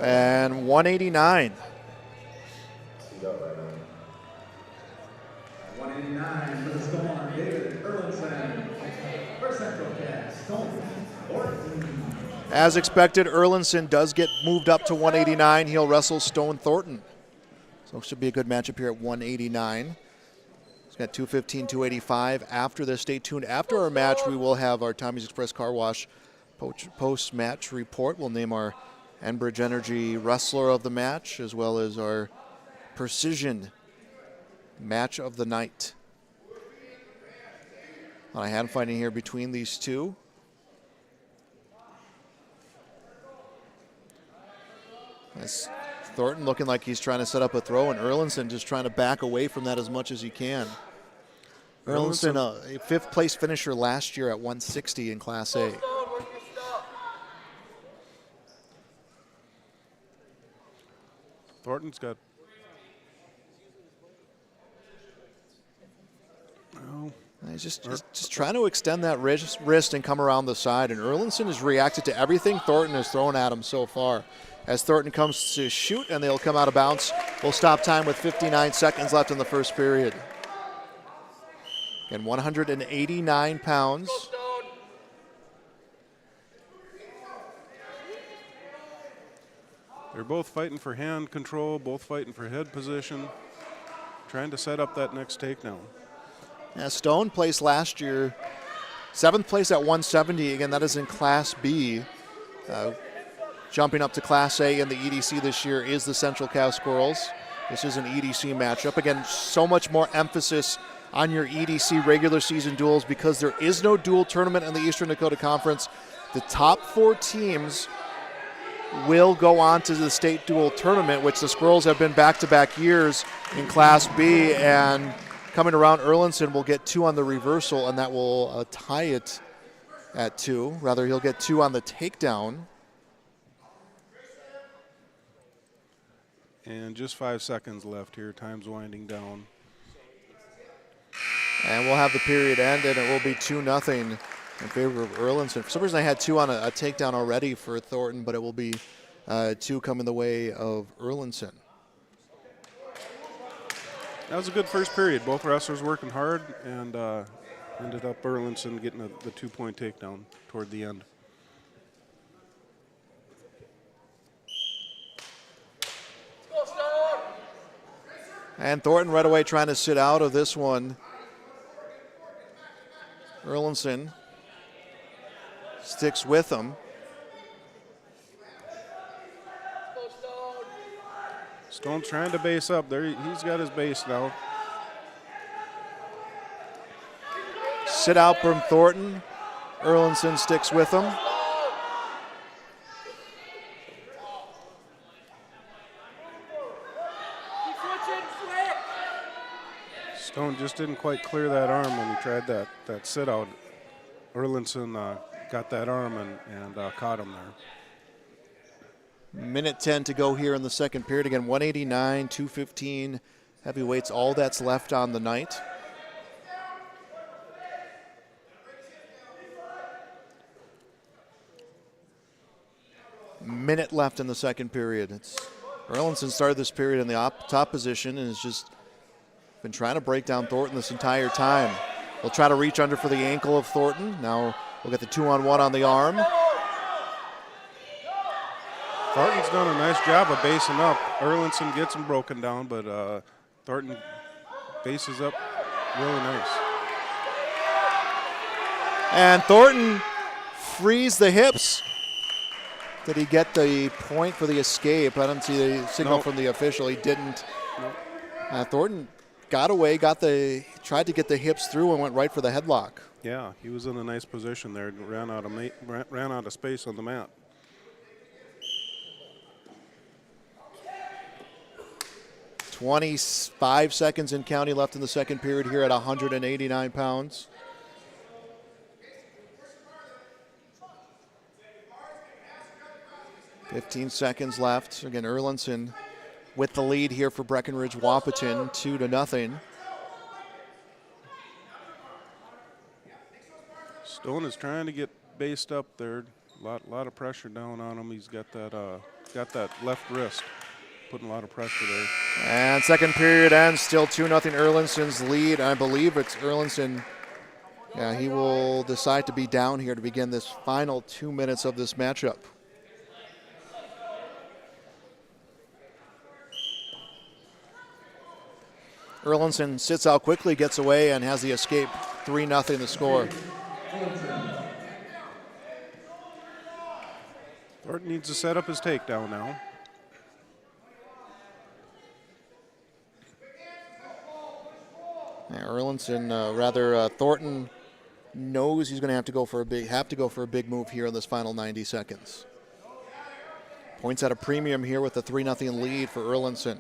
And 189. 189 for the Storm, David Erlinson. For Central Cass, Tony Thornton. As expected, Erlinson does get moved up to 189. He'll wrestle Stone Thornton. So it should be a good matchup here at 189. He's got 215, 285 after this. Stay tuned. After our match, we will have our Tommy's Express Car Wash post-match report. We'll name our Enbridge Energy Wrestler of the match, as well as our Precision Match of the Night. A hand fighting here between these two. As Thornton looking like he's trying to set up a throw, and Erlinson just trying to back away from that as much as he can. Erlinson, a fifth place finisher last year at 160 in Class A. Thornton's got. Oh. He's just trying to extend that wrist and come around the side, and Erlinson has reacted to everything Thornton has thrown at him so far. As Thornton comes to shoot, and they'll come out of bounds. We'll stop time with 59 seconds left in the first period. Again, 189 pounds. They're both fighting for hand control, both fighting for head position, trying to set up that next takedown. Yeah, Stone placed last year, 7th place at 170. Again, that is in Class B. Jumping up to Class A in the EDC this year is the Central Cass Squirrels. This is an EDC matchup. Again, so much more emphasis on your EDC regular season duels because there is no dual tournament in the Eastern Dakota Conference. The top 4 teams will go on to the state dual tournament, which the Squirrels have been back-to-back years in Class B, and coming around, Erlinson will get 2 on the reversal, and that will tie it at 2. Rather, he'll get 2 on the takedown. And just 5 seconds left here. Time's winding down. And we'll have the period end, and it will be 2-0 in favor of Erlinson. For some reason, I had 2 on a takedown already for Thornton, but it will be 2 coming the way of Erlinson. That was a good first period. Both wrestlers working hard, and ended up Erlinson getting the 2-point takedown toward the end. And Thornton right away trying to sit out of this one. Erlinson sticks with him. Stone trying to base up there. He's got his base now. Sit out from Thornton. Erlinson sticks with him. Stone just didn't quite clear that arm when he tried that sit out. Erlinson got that arm and caught him there. Minute 10 to go here in the second period. Again, 189, 215 heavyweights, all that's left on the night. Minute left in the second period. Erlinson started this period in the top position and has just been trying to break down Thornton this entire time. We'll try to reach under for the ankle of Thornton. Now we'll get the 2-on-1 on the arm. Thornton's done a nice job of basing up. Erlinson gets him broken down, but Thornton bases up really nice. And Thornton frees the hips. Did he get the point for the escape? I don't see the signal from the official. He didn't. Thornton got away, tried to get the hips through and went right for the headlock. Yeah, he was in a nice position there. Ran out of space on the mat. "25 seconds in county left in the second period here at 189 pounds. "15 seconds left. Again, Erlinson with the lead here for Breckenridge Wahpeton, 2-0. Stone is trying to get based up there. Lot of pressure down on him. He's got that left wrist, putting a lot of pressure there. And second period ends, still 2-0 Erlinson's lead. I believe it's Erlinson. Yeah, he will decide to be down here to begin this final 2 minutes of this matchup. Erlinson sits out quickly, gets away, and has the escape. 3-0 the score. Thornton needs to set up his takedown now. Erlinson, Thornton knows he's going to have to go for a big move here in this final 90 seconds. Points at a premium here with the 3-0 lead for Erlinson.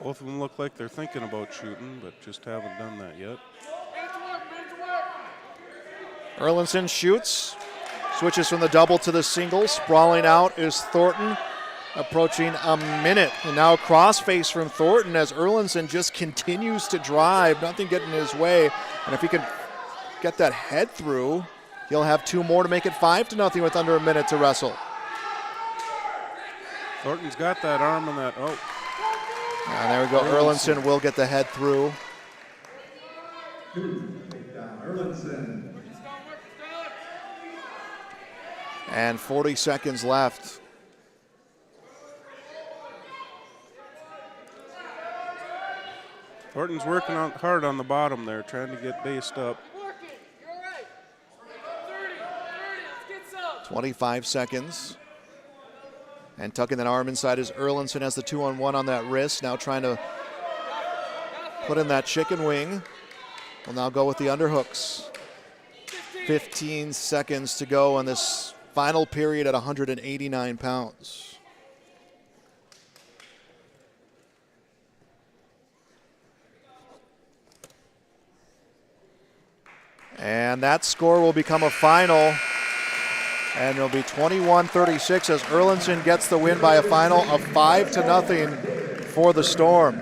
Both of them look like they're thinking about shooting, but just haven't done that yet. Erlinson shoots, switches from the double to the single. Sprawling out is Thornton, approaching a minute. And now a crossface from Thornton as Erlinson just continues to drive, nothing getting in his way. And if he can get that head through, he'll have 2 more to make it 5-0 with under a minute to wrestle. Thornton's got that arm and that, And there we go. Erlinson will get the head through. Erlinson. And 40 seconds left. Thornton's working hard on the bottom there, trying to get based up. 25 seconds. And tucking that arm inside is Erlinson, has the 2-on-1 on that wrist. Now trying to put in that chicken wing. Will now go with the underhooks. 15 seconds to go on this final period at 189 pounds. And that score will become a final. And it'll be 21-36 as Erlandson gets the win by a final of 5-0 for the Storm.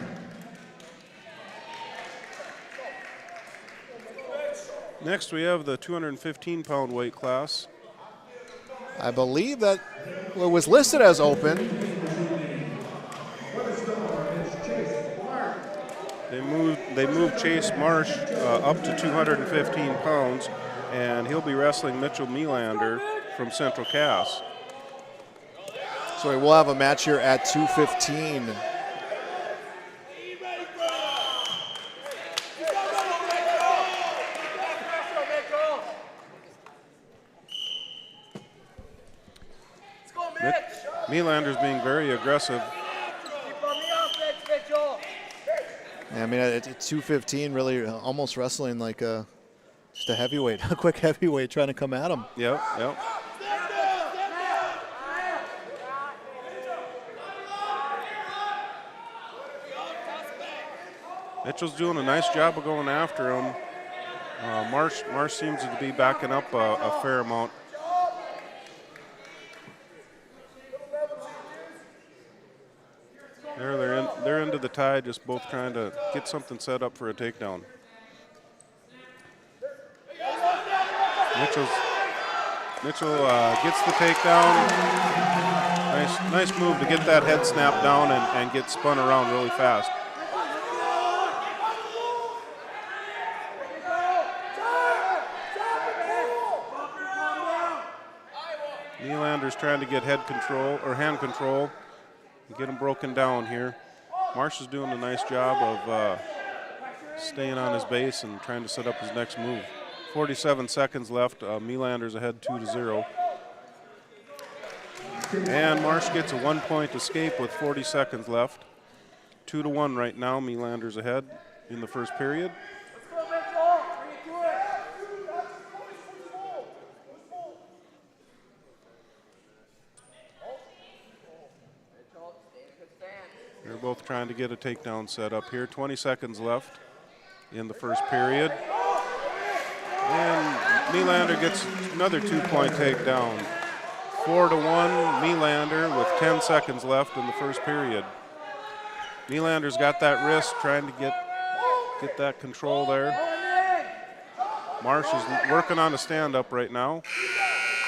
Next, we have the 215-pound weight class. I believe that it was listed as open. They moved Chase Marsh up to 215 pounds, and he'll be wrestling Mitchell Melander from Central Cass. So we'll have a match here at 215. Melander's being very aggressive. Yeah, I mean, at 215, really almost wrestling like just a heavyweight, a quick heavyweight trying to come at him. Yep. Mitchell's doing a nice job of going after him. Marsh seems to be backing up a fair amount. They're into the tie, just both trying to get something set up for a takedown. Mitchell gets the takedown. Nice move to get that head snap down and get spun around really fast. Melander's trying to get head control or hand control and get him broken down here. Marsh is doing a nice job of staying on his base and trying to set up his next move. 47 seconds left. Melander's ahead 2-0. And Marsh gets a 1-point escape with 40 seconds left. 2-1 right now. Melander's ahead in the first period. They're both trying to get a takedown set up here. 20 seconds left in the first period. And Melander gets another 2-point takedown. 4-1 Melander with 10 seconds left in the first period. Melander's got that wrist, trying to get that control there. Marsh is working on a stand-up right now.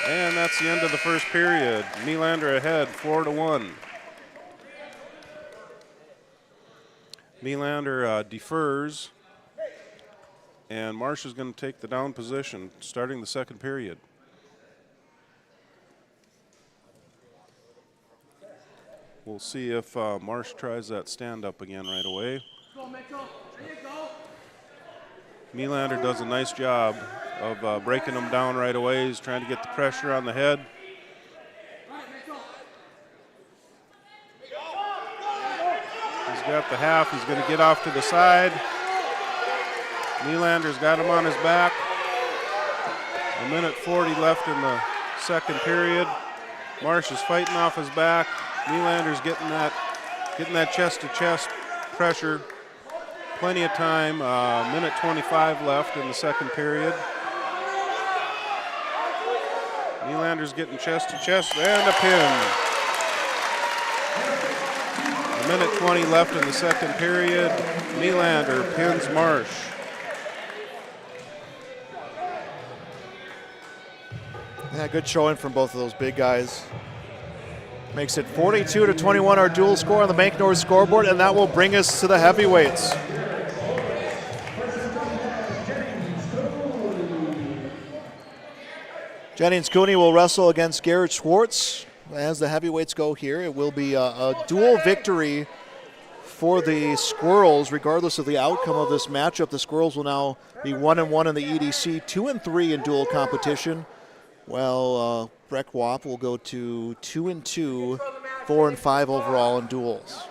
And that's the end of the first period. Melander ahead, 4-1. Melander defers, and Marsh is going to take the down position starting the second period. We'll see if Marsh tries that stand-up again right away. Melander does a nice job of breaking him down right away. He's trying to get the pressure on the head. He's got the half. He's going to get off to the side. Melander's got him on his back. 1:40 left in the second period. Marsh is fighting off his back. Melander's getting that chest-to-chest pressure. Plenty of time. 1:25 left in the second period. Melander's getting chest-to-chest and a pin. 1:20 left in the second period. Melander pins Marsh. Yeah, good showing from both of those big guys. Makes it 42-21 our dual score on the Bank North scoreboard, and that will bring us to the heavyweights. Jennings Cooney will wrestle against Garrett Schwartz. As the heavyweights go here, it will be a dual victory for the Squirrels, regardless of the outcome of this matchup. The Squirrels will now be 1-1 in the EDC, 2-3 in dual competition. Well, Breck Wap will go to 2-2, 4-5 overall in duels.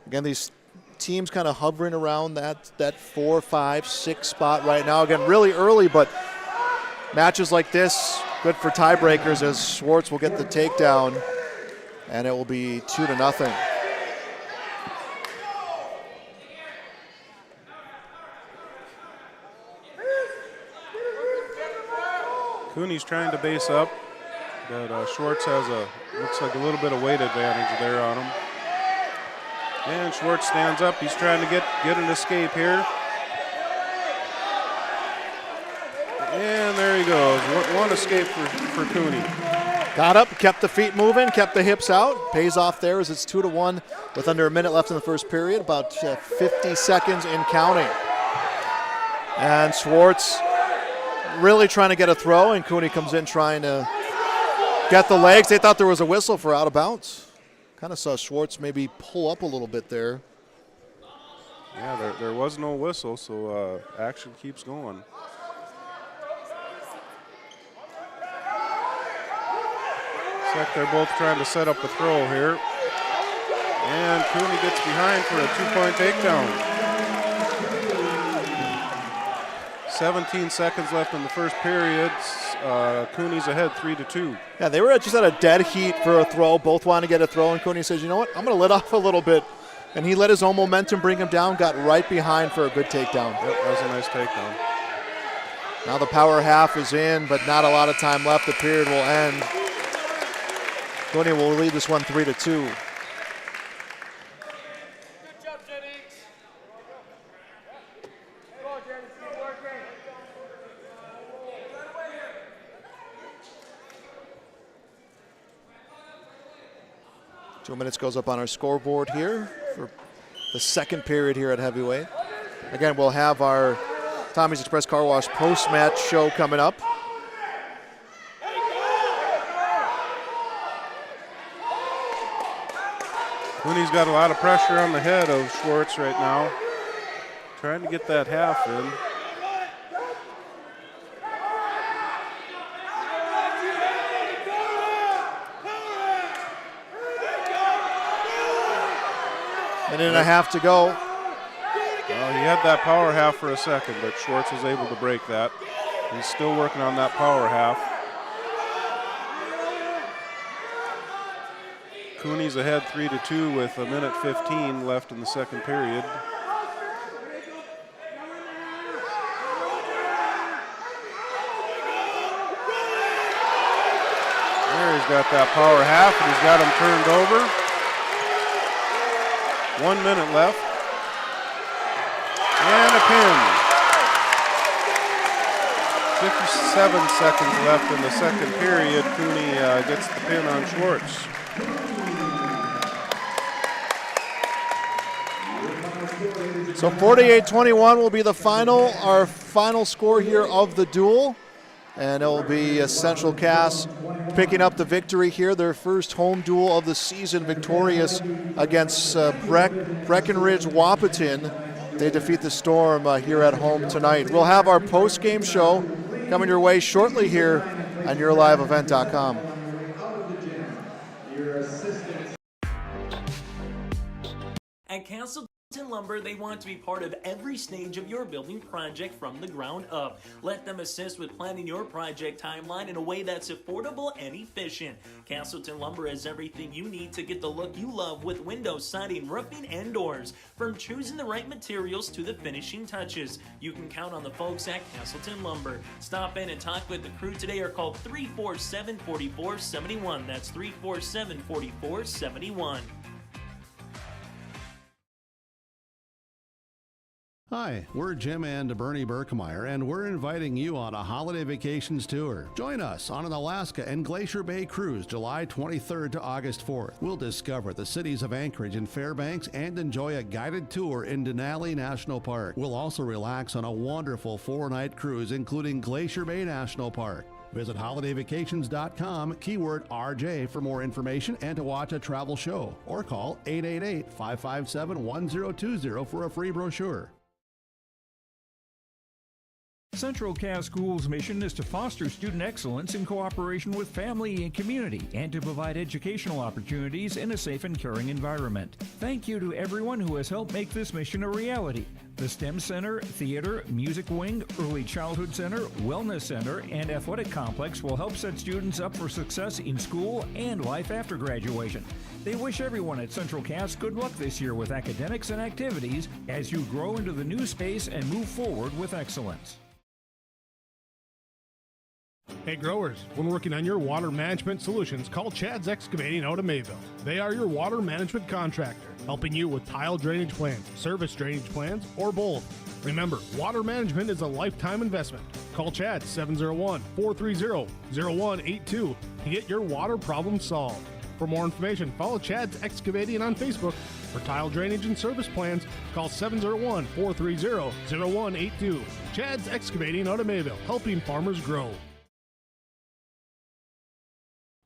Again, these teams kind of hovering around that 4, 5, 6 spot right now. Again, really early, but matches like this, good for tiebreakers as Schwartz will get the takedown, and it will be 2-0. Cooney's trying to base up, but Schwartz has looks like a little bit of weight advantage there on him. And Schwartz stands up. He's trying to get an escape here. And there he goes. One escape for Cooney. Got up, kept the feet moving, kept the hips out. Pays off there as it's 2-1 with under a minute left in the first period, about 50 seconds in counting. And Schwartz really trying to get a throw, and Cooney comes in trying to get the legs. They thought there was a whistle for out of bounds. Kind of saw Schwartz maybe pull up a little bit there. Yeah, there was no whistle, so action keeps going. Looks like they're both trying to set up a throw here. And Cooney gets behind for a 2-point takedown. 17 seconds left in the first period. Cooney's ahead 3-2. Yeah, they were just at a dead heat for a throw. Both want to get a throw, and Cooney says, you know what, I'm going to let off a little bit. And he let his own momentum bring him down, got right behind for a good takedown. Yep, that was a nice takedown. Now the power half is in, but not a lot of time left. The period will end. Cooney will lead this one 3-2. Two minutes goes up on our scoreboard here for the second period here at heavyweight. Again, we'll have our Tommy's Express Car Wash post-match show coming up. Cooney's got a lot of pressure on the head of Schwartz right now. Trying to get that half in. Minute and a half to go. Well, he had that power half for a second, but Schwartz was able to break that. He's still working on that power half. Cooney's ahead 3-2 with a minute 15 left in the second period. There he's got that power half, and he's got him turned over. 1 minute left. And a pin. 57 seconds left in the second period. Cooney gets the pin on Schwartz. So 48-21 will be our final score here of the duel. And it will be Central Cass picking up the victory here, their first home duel of the season, victorious against Breckenridge Wahpeton. They defeat the Storm here at home tonight. We'll have our post-game show coming your way shortly here on YourLiveEvent.com. At Castleton Lumber, they want to be part of every stage of your building project from the ground up. Let them assist with planning your project timeline in a way that's affordable and efficient. Castleton Lumber has everything you need to get the look you love with windows, siding, roofing, and doors. From choosing the right materials to the finishing touches, you can count on the folks at Castleton Lumber. Stop in and talk with the crew today or call 347-4471. That's 347-4471. Hi, we're Jim and Bernie Berkemeyer, and we're inviting you on a holiday vacations tour. Join us on an Alaska and Glacier Bay cruise July 23rd to August 4th. We'll discover the cities of Anchorage and Fairbanks and enjoy a guided tour in Denali National Park. We'll also relax on a wonderful 4-night cruise, including Glacier Bay National Park. Visit holidayvacations.com, keyword RJ for more information and to watch a travel show, or call 888-557-1020 for a free brochure. Central Cass Schools' mission is to foster student excellence in cooperation with family and community and to provide educational opportunities in a safe and caring environment. Thank you to everyone who has helped make this mission a reality. The STEM Center, Theater, Music Wing, Early Childhood Center, Wellness Center, and Athletic Complex will help set students up for success in school and life after graduation. They wish everyone at Central Cass good luck this year with academics and activities as you grow into the new space and move forward with excellence. Hey growers, when working on your water management solutions, call Chad's Excavating out of Mayville. They are your water management contractor, helping you with tile drainage plans, service drainage plans, or both. Remember, water management is a lifetime investment. Call Chad 701-430-0182 to get your water problem solved. For more information, follow Chad's Excavating on Facebook. For tile drainage and service plans, call 701-430-0182. Chad's Excavating out of Mayville, helping farmers grow.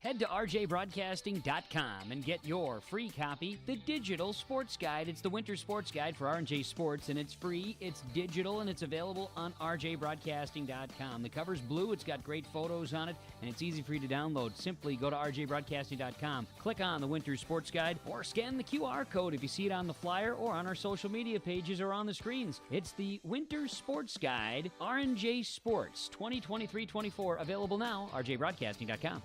Head to rjbroadcasting.com and get your free copy, the Digital Sports Guide. It's the Winter Sports Guide for R&J Sports, and it's free, it's digital, and it's available on rjbroadcasting.com. The cover's blue, it's got great photos on it, and it's easy for you to download. Simply go to rjbroadcasting.com, click on the Winter Sports Guide, or scan the QR code if you see it on the flyer or on our social media pages or on the screens. It's the Winter Sports Guide, R&J Sports 2023-24, available now, rjbroadcasting.com.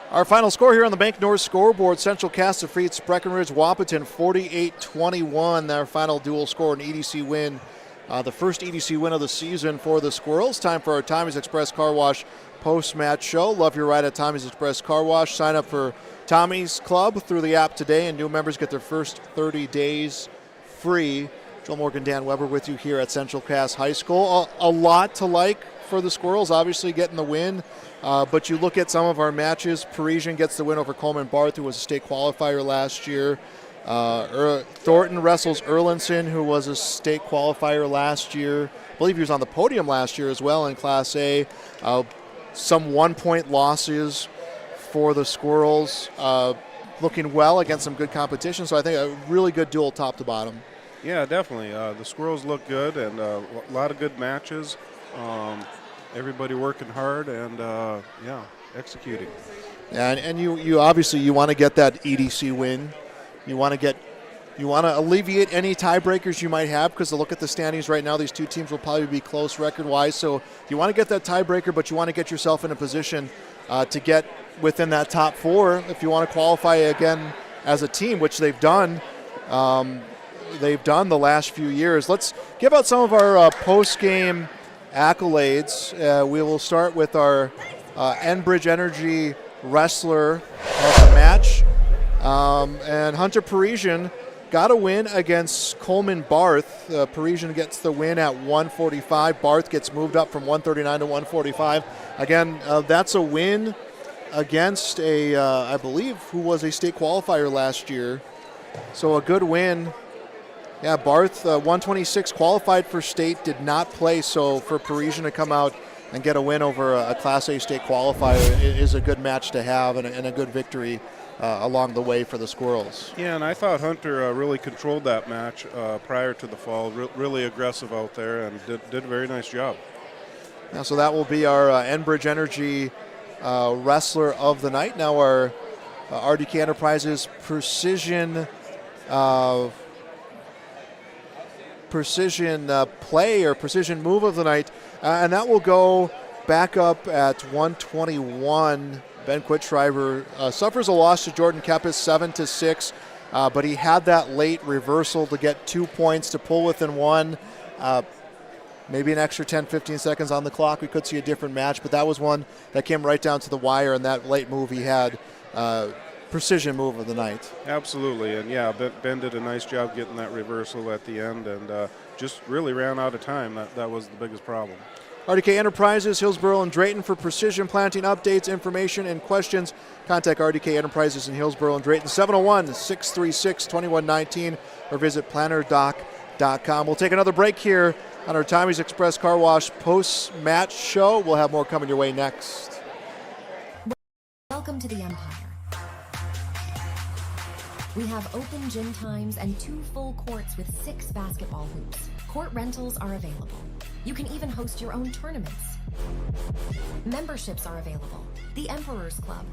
Our final score here on the Bank North scoreboard, Central Cass defeats Breckenridge Wahpeton 48-21. Our final dual score, an EDC win. The first EDC win of the season for the Squirrels. Time for our Tommy's Express Car Wash post-match show. Love your ride at Tommy's Express Car Wash. Sign up for Tommy's Club through the app today, and new members get their first 30 days free. Joel Morgan, Dan Weber with you here at Central Cass High School. A lot to like for the Squirrels, obviously getting the win. But you look at some of our matches. Parisian gets the win over Coleman Barth, who was a state qualifier last year. Thornton wrestles Erlinson, who was a state qualifier last year. I believe he was on the podium last year as well in Class A. Some one-point losses for the Squirrels. Looking well against some good competition. So I think a really good duel top to bottom. Yeah, definitely. The Squirrels look good, and a lot of good matches. Everybody working hard and executing. Yeah, and you obviously you want to get that EDC win. You want to alleviate any tiebreakers you might have, because to look at the standings right now, these two teams will probably be close record-wise. So you want to get that tiebreaker, but you want to get yourself in a position to get within that top four if you want to qualify again as a team, which they've done. They've done the last few years. Let's give out some of our post-game accolades. We will start with our Enbridge Energy wrestler of the match. And Hunter Parisian got a win against Coleman Barth. Parisian gets the win at 145. Barth gets moved up from 139 to 145. Again, that's a win against I believe, who was a state qualifier last year. So a good win. Yeah, Barth, 126, qualified for state, did not play, so for Parisian to come out and get a win over a Class A state qualifier is a good match to have and a good victory along the way for the Squirrels. Yeah, and I thought Hunter really controlled that match prior to the fall, really aggressive out there, and did a very nice job. Yeah, so that will be our Enbridge Energy wrestler of the night. Now our RDK Enterprises precision play or precision move of the night, and that will go back up at 121. Ben Quitschreiber suffers a loss to Jordan Kepis 7-6, but he had that late reversal to get 2 points to pull within one. Maybe an extra 10-15 seconds on the clock, we could see a different match, but that was one that came right down to the wire, and that late move he had. Precision move of the night. Absolutely, and yeah, Ben did a nice job getting that reversal at the end, and just really ran out of time. That was the biggest problem. RDK Enterprises, Hillsboro and Drayton for precision planting updates, information, and questions. Contact RDK Enterprises in Hillsboro and Drayton, 701-636-2119, or visit plannerdoc.com. We'll take another break here on our Tommy's Express Car Wash post-match show. We'll have more coming your way next. Welcome to the Empire. We have open gym times and 2 full courts with 6 basketball hoops. Court rentals are available. You can even host your own tournaments. Memberships are available. The Emperor's Club.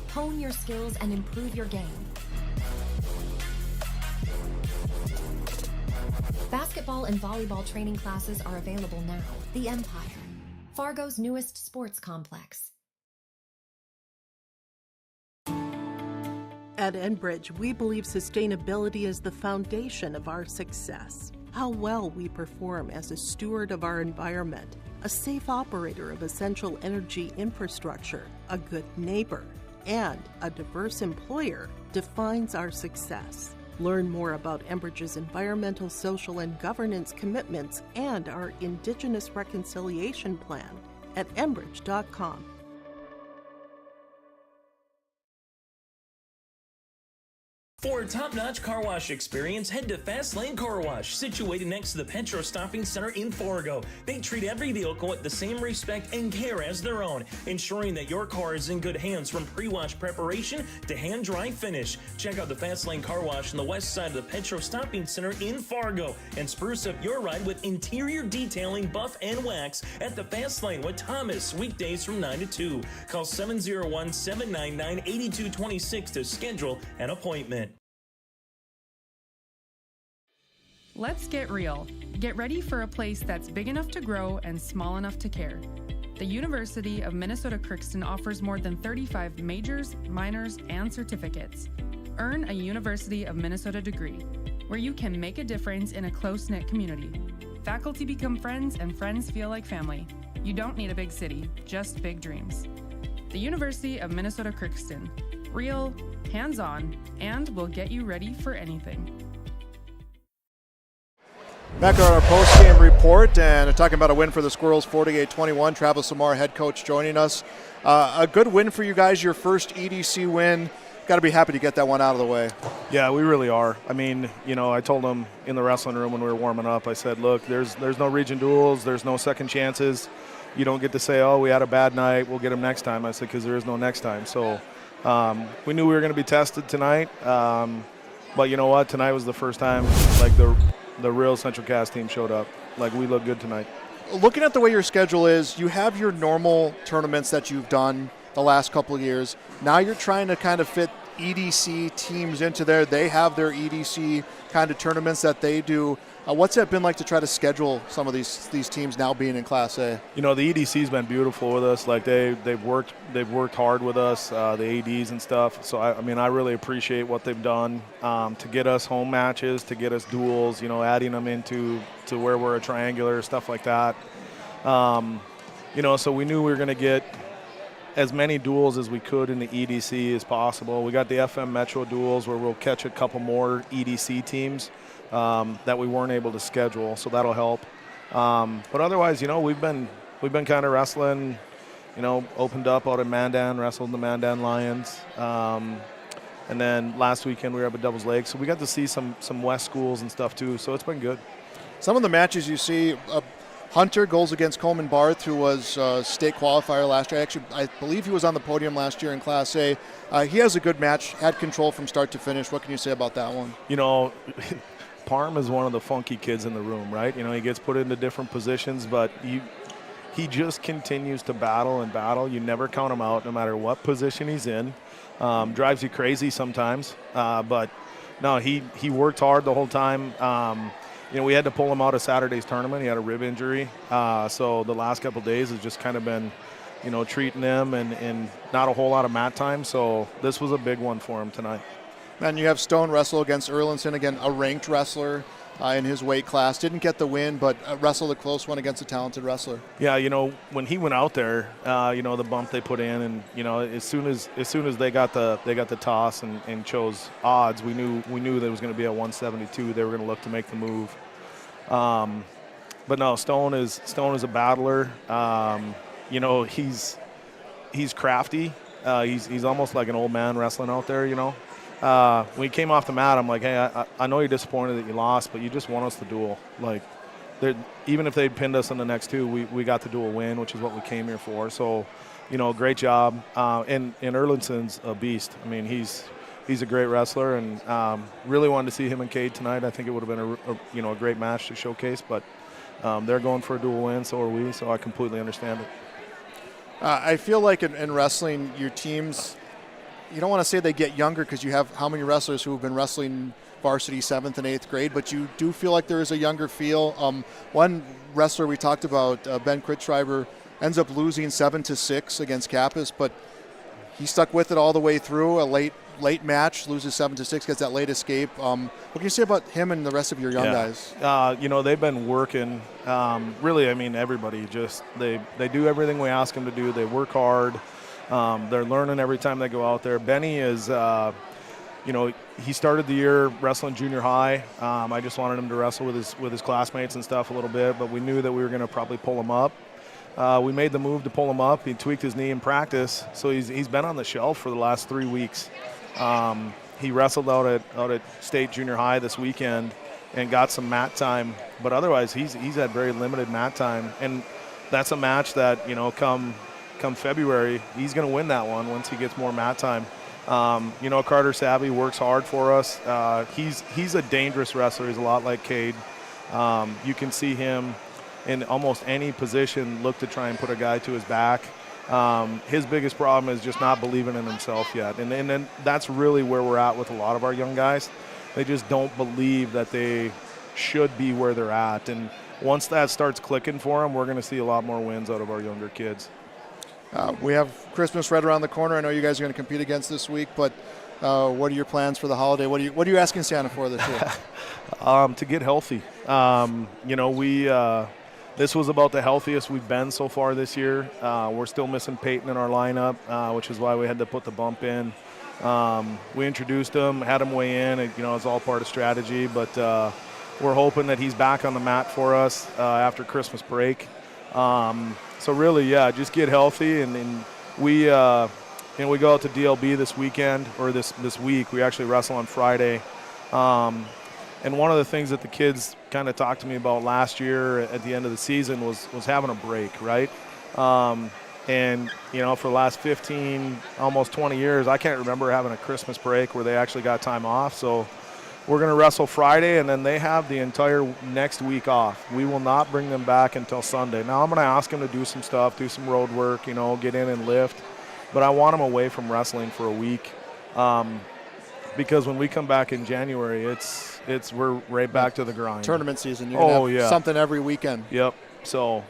Hone your skills and improve your game. Basketball and volleyball training classes are available now. The Empire, Fargo's newest sports complex. At Enbridge, we believe sustainability is the foundation of our success. how well we perform as a steward of our environment, a safe operator of essential energy infrastructure, a good neighbor, and a diverse employer defines our success. Learn more about Enbridge's environmental, social, and governance commitments and our Indigenous Reconciliation Plan at enbridge.com. For a top-notch car wash experience, head to Fast Lane Car Wash, situated next to the Petro Stopping Center in Fargo. They treat every vehicle with the same respect and care as their own, ensuring that your car is in good hands from pre-wash preparation to hand-dry finish. Check out the Fast Lane Car Wash on the west side of the Petro Stopping Center in Fargo and spruce up your ride with interior detailing, buff, and wax at the Fast Lane with Thomas, weekdays from 9 to 2. Call 701-799-8226 to schedule an appointment. Let's get real. Get ready for a place that's big enough to grow and small enough to care. The University of Minnesota Crookston offers more than 35 majors, minors, and certificates. Earn a University of Minnesota degree, where you can make a difference in a close-knit community. Faculty become friends and friends feel like family. You don't need a big city, just big dreams. The University of Minnesota Crookston. Real, hands-on, and will get you ready for anything. Back on our post-game report and talking about a win for the Squirrels, 48-21. Travis Lamar, head coach, joining us. A good win for you guys, your first EDC win. Got to be happy to get that one out of the way. Yeah, we really are. I mean, you know, I told them in the wrestling room when we were warming up, I said, look, there's no region duels, there's no second chances. You don't get to say, oh, we had a bad night, we'll get them next time. I said, because there is no next time. So we knew we were going to be tested tonight. But you know what? Tonight was the first time, like, the real Central Cass team showed up. Like, we look good tonight. Looking at the way your schedule is, you have your normal tournaments that you've done the last couple of years. Now you're trying to kind of fit EDC teams into there. They have their EDC kind of tournaments that they do. What's that been like to try to schedule some of these teams now being in Class A? You know, the EDC's been beautiful with us. Like, they've worked hard with us, the ADs and stuff. So I mean, I really appreciate what they've done to get us home matches, to get us duels. You know, adding them into where we're a triangular, stuff like that. You know, so we knew we were going to get as many duels as we could in the EDC as possible. We got the FM Metro duels where we'll catch a couple more EDC teams that we weren't able to schedule, so that'll help. But otherwise, you know, we've been kind of wrestling. You know, opened up out in Mandan, wrestled the Mandan Lions, and then last weekend we were up at Devil's Lake, so we got to see some West schools and stuff too. So it's been good. Some of the matches you see. Hunter goes against Coleman Barth, who was state qualifier last year. Actually, I believe he was on the podium last year in Class A. He has a good match, had control from start to finish. What can you say about that one? You know, Parm is one of the funky kids in the room, right? You know, he gets put into different positions, but he just continues to battle and battle. You never count him out no matter what position he's in. Drives you crazy sometimes, but no, he worked hard the whole time. You know, we had to pull him out of Saturday's tournament. He had a rib injury. So the last couple of days has just kind of been, you know, treating him and not a whole lot of mat time. So this was a big one for him tonight. And you have Stone wrestle against Erlinson, again, a ranked wrestler in his weight class. Didn't get the win, but wrestled a close one against a talented wrestler. Yeah, you know, when he went out there, you know, the bump they put in, and you know, as soon as they got the toss and chose odds, we knew there was going to be a 172. They were going to look to make the move. But no, Stone is a battler. You know, he's crafty. He's almost like an old man wrestling out there, you know. When he came off the mat, I'm like, hey, I know you're disappointed that you lost, but you just want us to duel. Like, even if they'd pinned us in the next two, we got the duel win, which is what we came here for. So, you know, great job. And Erlinson's a beast. I mean, he's a great wrestler, and really wanted to see him and Cade tonight. I think it would have been a great match to showcase, but they're going for a dual win, so are we, so I completely understand it. I feel like in wrestling, your teams, you don't want to say they get younger because you have how many wrestlers who have been wrestling varsity 7th and 8th grade, but you do feel like there is a younger feel. One wrestler we talked about, Ben Kritschreiber, ends up losing 7-6 against Kappas, but he stuck with it all the way through, a late late match, loses 7-6, gets that late escape. What can you say about him and the rest of your young guys? They've been working. Really, I mean, everybody just they do everything we ask them to do. They work hard. They're learning every time they go out there. Benny is, he started the year wrestling junior high. I just wanted him to wrestle with his classmates and stuff a little bit, but we knew that we were going to probably pull him up. We made the move to pull him up. He tweaked his knee in practice, so he's been on the shelf for the last 3 weeks. He wrestled out at state junior high this weekend and got some mat time, but otherwise he's had very limited mat time, and that's a match that come February he's going to win that one once he gets more mat time. Carter Savvy works hard for us. He's a dangerous wrestler. He's a lot like Cade. You can see him in almost any position look to try and put a guy to his back. His biggest problem is just not believing in himself yet. And then that's really where we're at with a lot of our young guys. They just don't believe that they should be where they're at. And once that starts clicking for them, we're going to see a lot more wins out of our younger kids. We have Christmas right around the corner. I know you guys are going to compete against this week, but what are your plans for the holiday? What are you asking Santa for this year? To get healthy. This was about the healthiest we've been so far this year. We're still missing Peyton in our lineup, which is why we had to put the bump in. We introduced him, had him weigh in. It's all part of strategy, but we're hoping that he's back on the mat for us after Christmas break. So really, just get healthy, and we go out to DLB this weekend, or this week. We actually wrestle on Friday. And one of the things that the kids kind of talked to me about last year at the end of the season was having a break, right? For the last 15, almost 20 years, I can't remember having a Christmas break where they actually got time off. So we're going to wrestle Friday, and then they have the entire next week off. We will not bring them back until Sunday. Now I'm going to ask them to do some stuff, do some road work, get in and lift. But I want them away from wrestling for a week. Because when we come back in January, we're right back to the grind. Tournament season. You're going to have something every weekend. Yep. So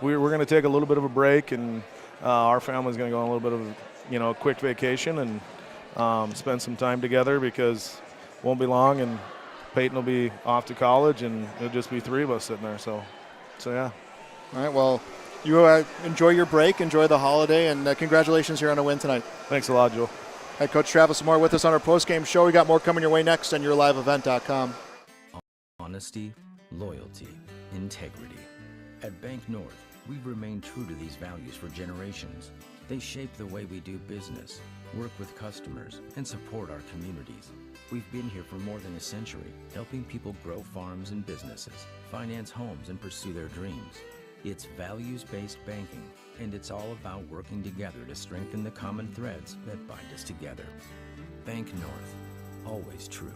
we're going to take a little bit of a break, and our family's going to go on a little bit of a quick vacation and spend some time together, because it won't be long, and Peyton will be off to college, and it'll just be 3 of us sitting there. So yeah. All right. Well, you enjoy your break, enjoy the holiday, and congratulations here on a win tonight. Thanks a lot, Joe. Head Coach Travis Moore with us on our post-game show. We got more coming your way next on YourLiveEvent.com. Honesty, loyalty, integrity. At Bank North, we've remained true to these values for generations. They shape the way we do business, work with customers, and support our communities. We've been here for more than a century, helping people grow farms and businesses, finance homes, and pursue their dreams. It's values-based banking, and it's all about working together to strengthen the common threads that bind us together. Bank North, always true.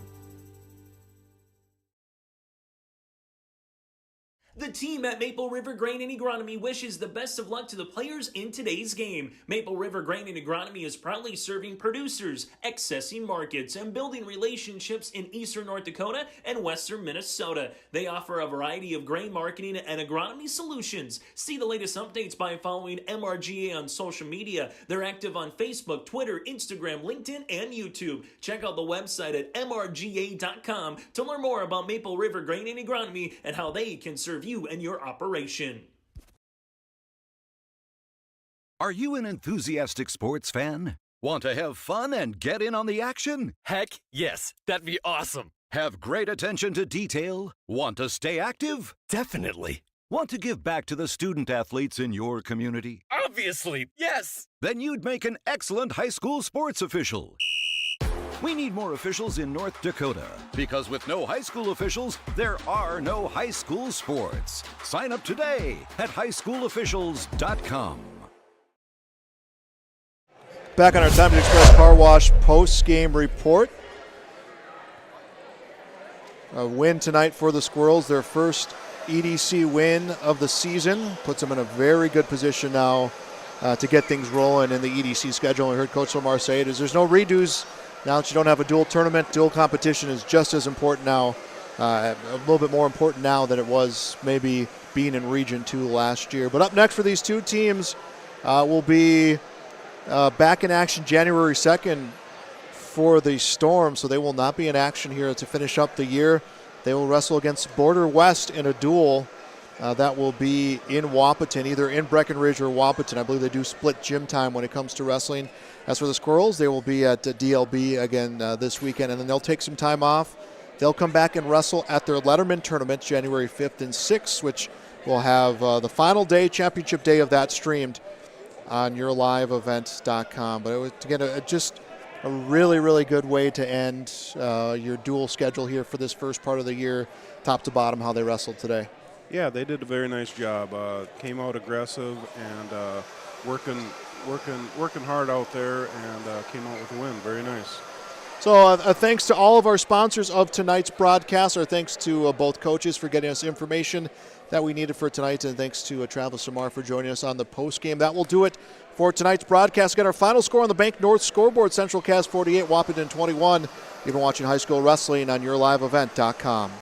The team at Maple River Grain and Agronomy wishes the best of luck to the players in today's game. Maple River Grain and Agronomy is proudly serving producers, accessing markets, and building relationships in eastern North Dakota and western Minnesota. They offer a variety of grain marketing and agronomy solutions. See the latest updates by following MRGA on social media. They're active on Facebook, Twitter, Instagram, LinkedIn, and YouTube. Check out the website at mrga.com to learn more about Maple River Grain and Agronomy and how they can serve you and your operation. Are you an enthusiastic sports fan? Want to have fun and get in on the action? Heck, yes. That'd be awesome. Have great attention to detail? Want to stay active? Definitely. Want to give back to the student athletes in your community? Obviously, yes. Then you'd make an excellent high school sports official. We need more officials in North Dakota, because with no high school officials, there are no high school sports. Sign up today at highschoolofficials.com. Back on our Time to Express Car Wash post-game report. A win tonight for the Squirrels, their first EDC win of the season. Puts them in a very good position now to get things rolling in the EDC schedule. I heard Coach Lamar say there's no redos. Now that you don't have a dual tournament, dual competition is just as important now, a little bit more important now than it was maybe being in Region 2 last year. But up next for these two teams will be back in action January 2nd for the Storm, so they will not be in action here to finish up the year. They will wrestle against Border West in a duel that will be in Wahpeton, either in Breckenridge or Wahpeton. I believe they do split gym time when it comes to wrestling. As for the Squirrels, they will be at DLB again this weekend, and then they'll take some time off. They'll come back and wrestle at their Letterman tournament January 5th and 6th, which will have the final day, championship day of that, streamed on yourliveevent.com. But it was, again, just a really, really good way to end your dual schedule here for this first part of the year, top to bottom, how they wrestled today. Yeah, they did a very nice job. Came out aggressive and working hard out there, and came out with a win. Very nice. So thanks to all of our sponsors of tonight's broadcast. Our thanks to both coaches for getting us information that we needed for tonight, and thanks to Travis Samar for joining us on the postgame. That will do it for tonight's broadcast. Got our final score on the Bank North scoreboard: Central Cass 48, Wahpeton 21. You've been watching high school wrestling on yourliveevent.com.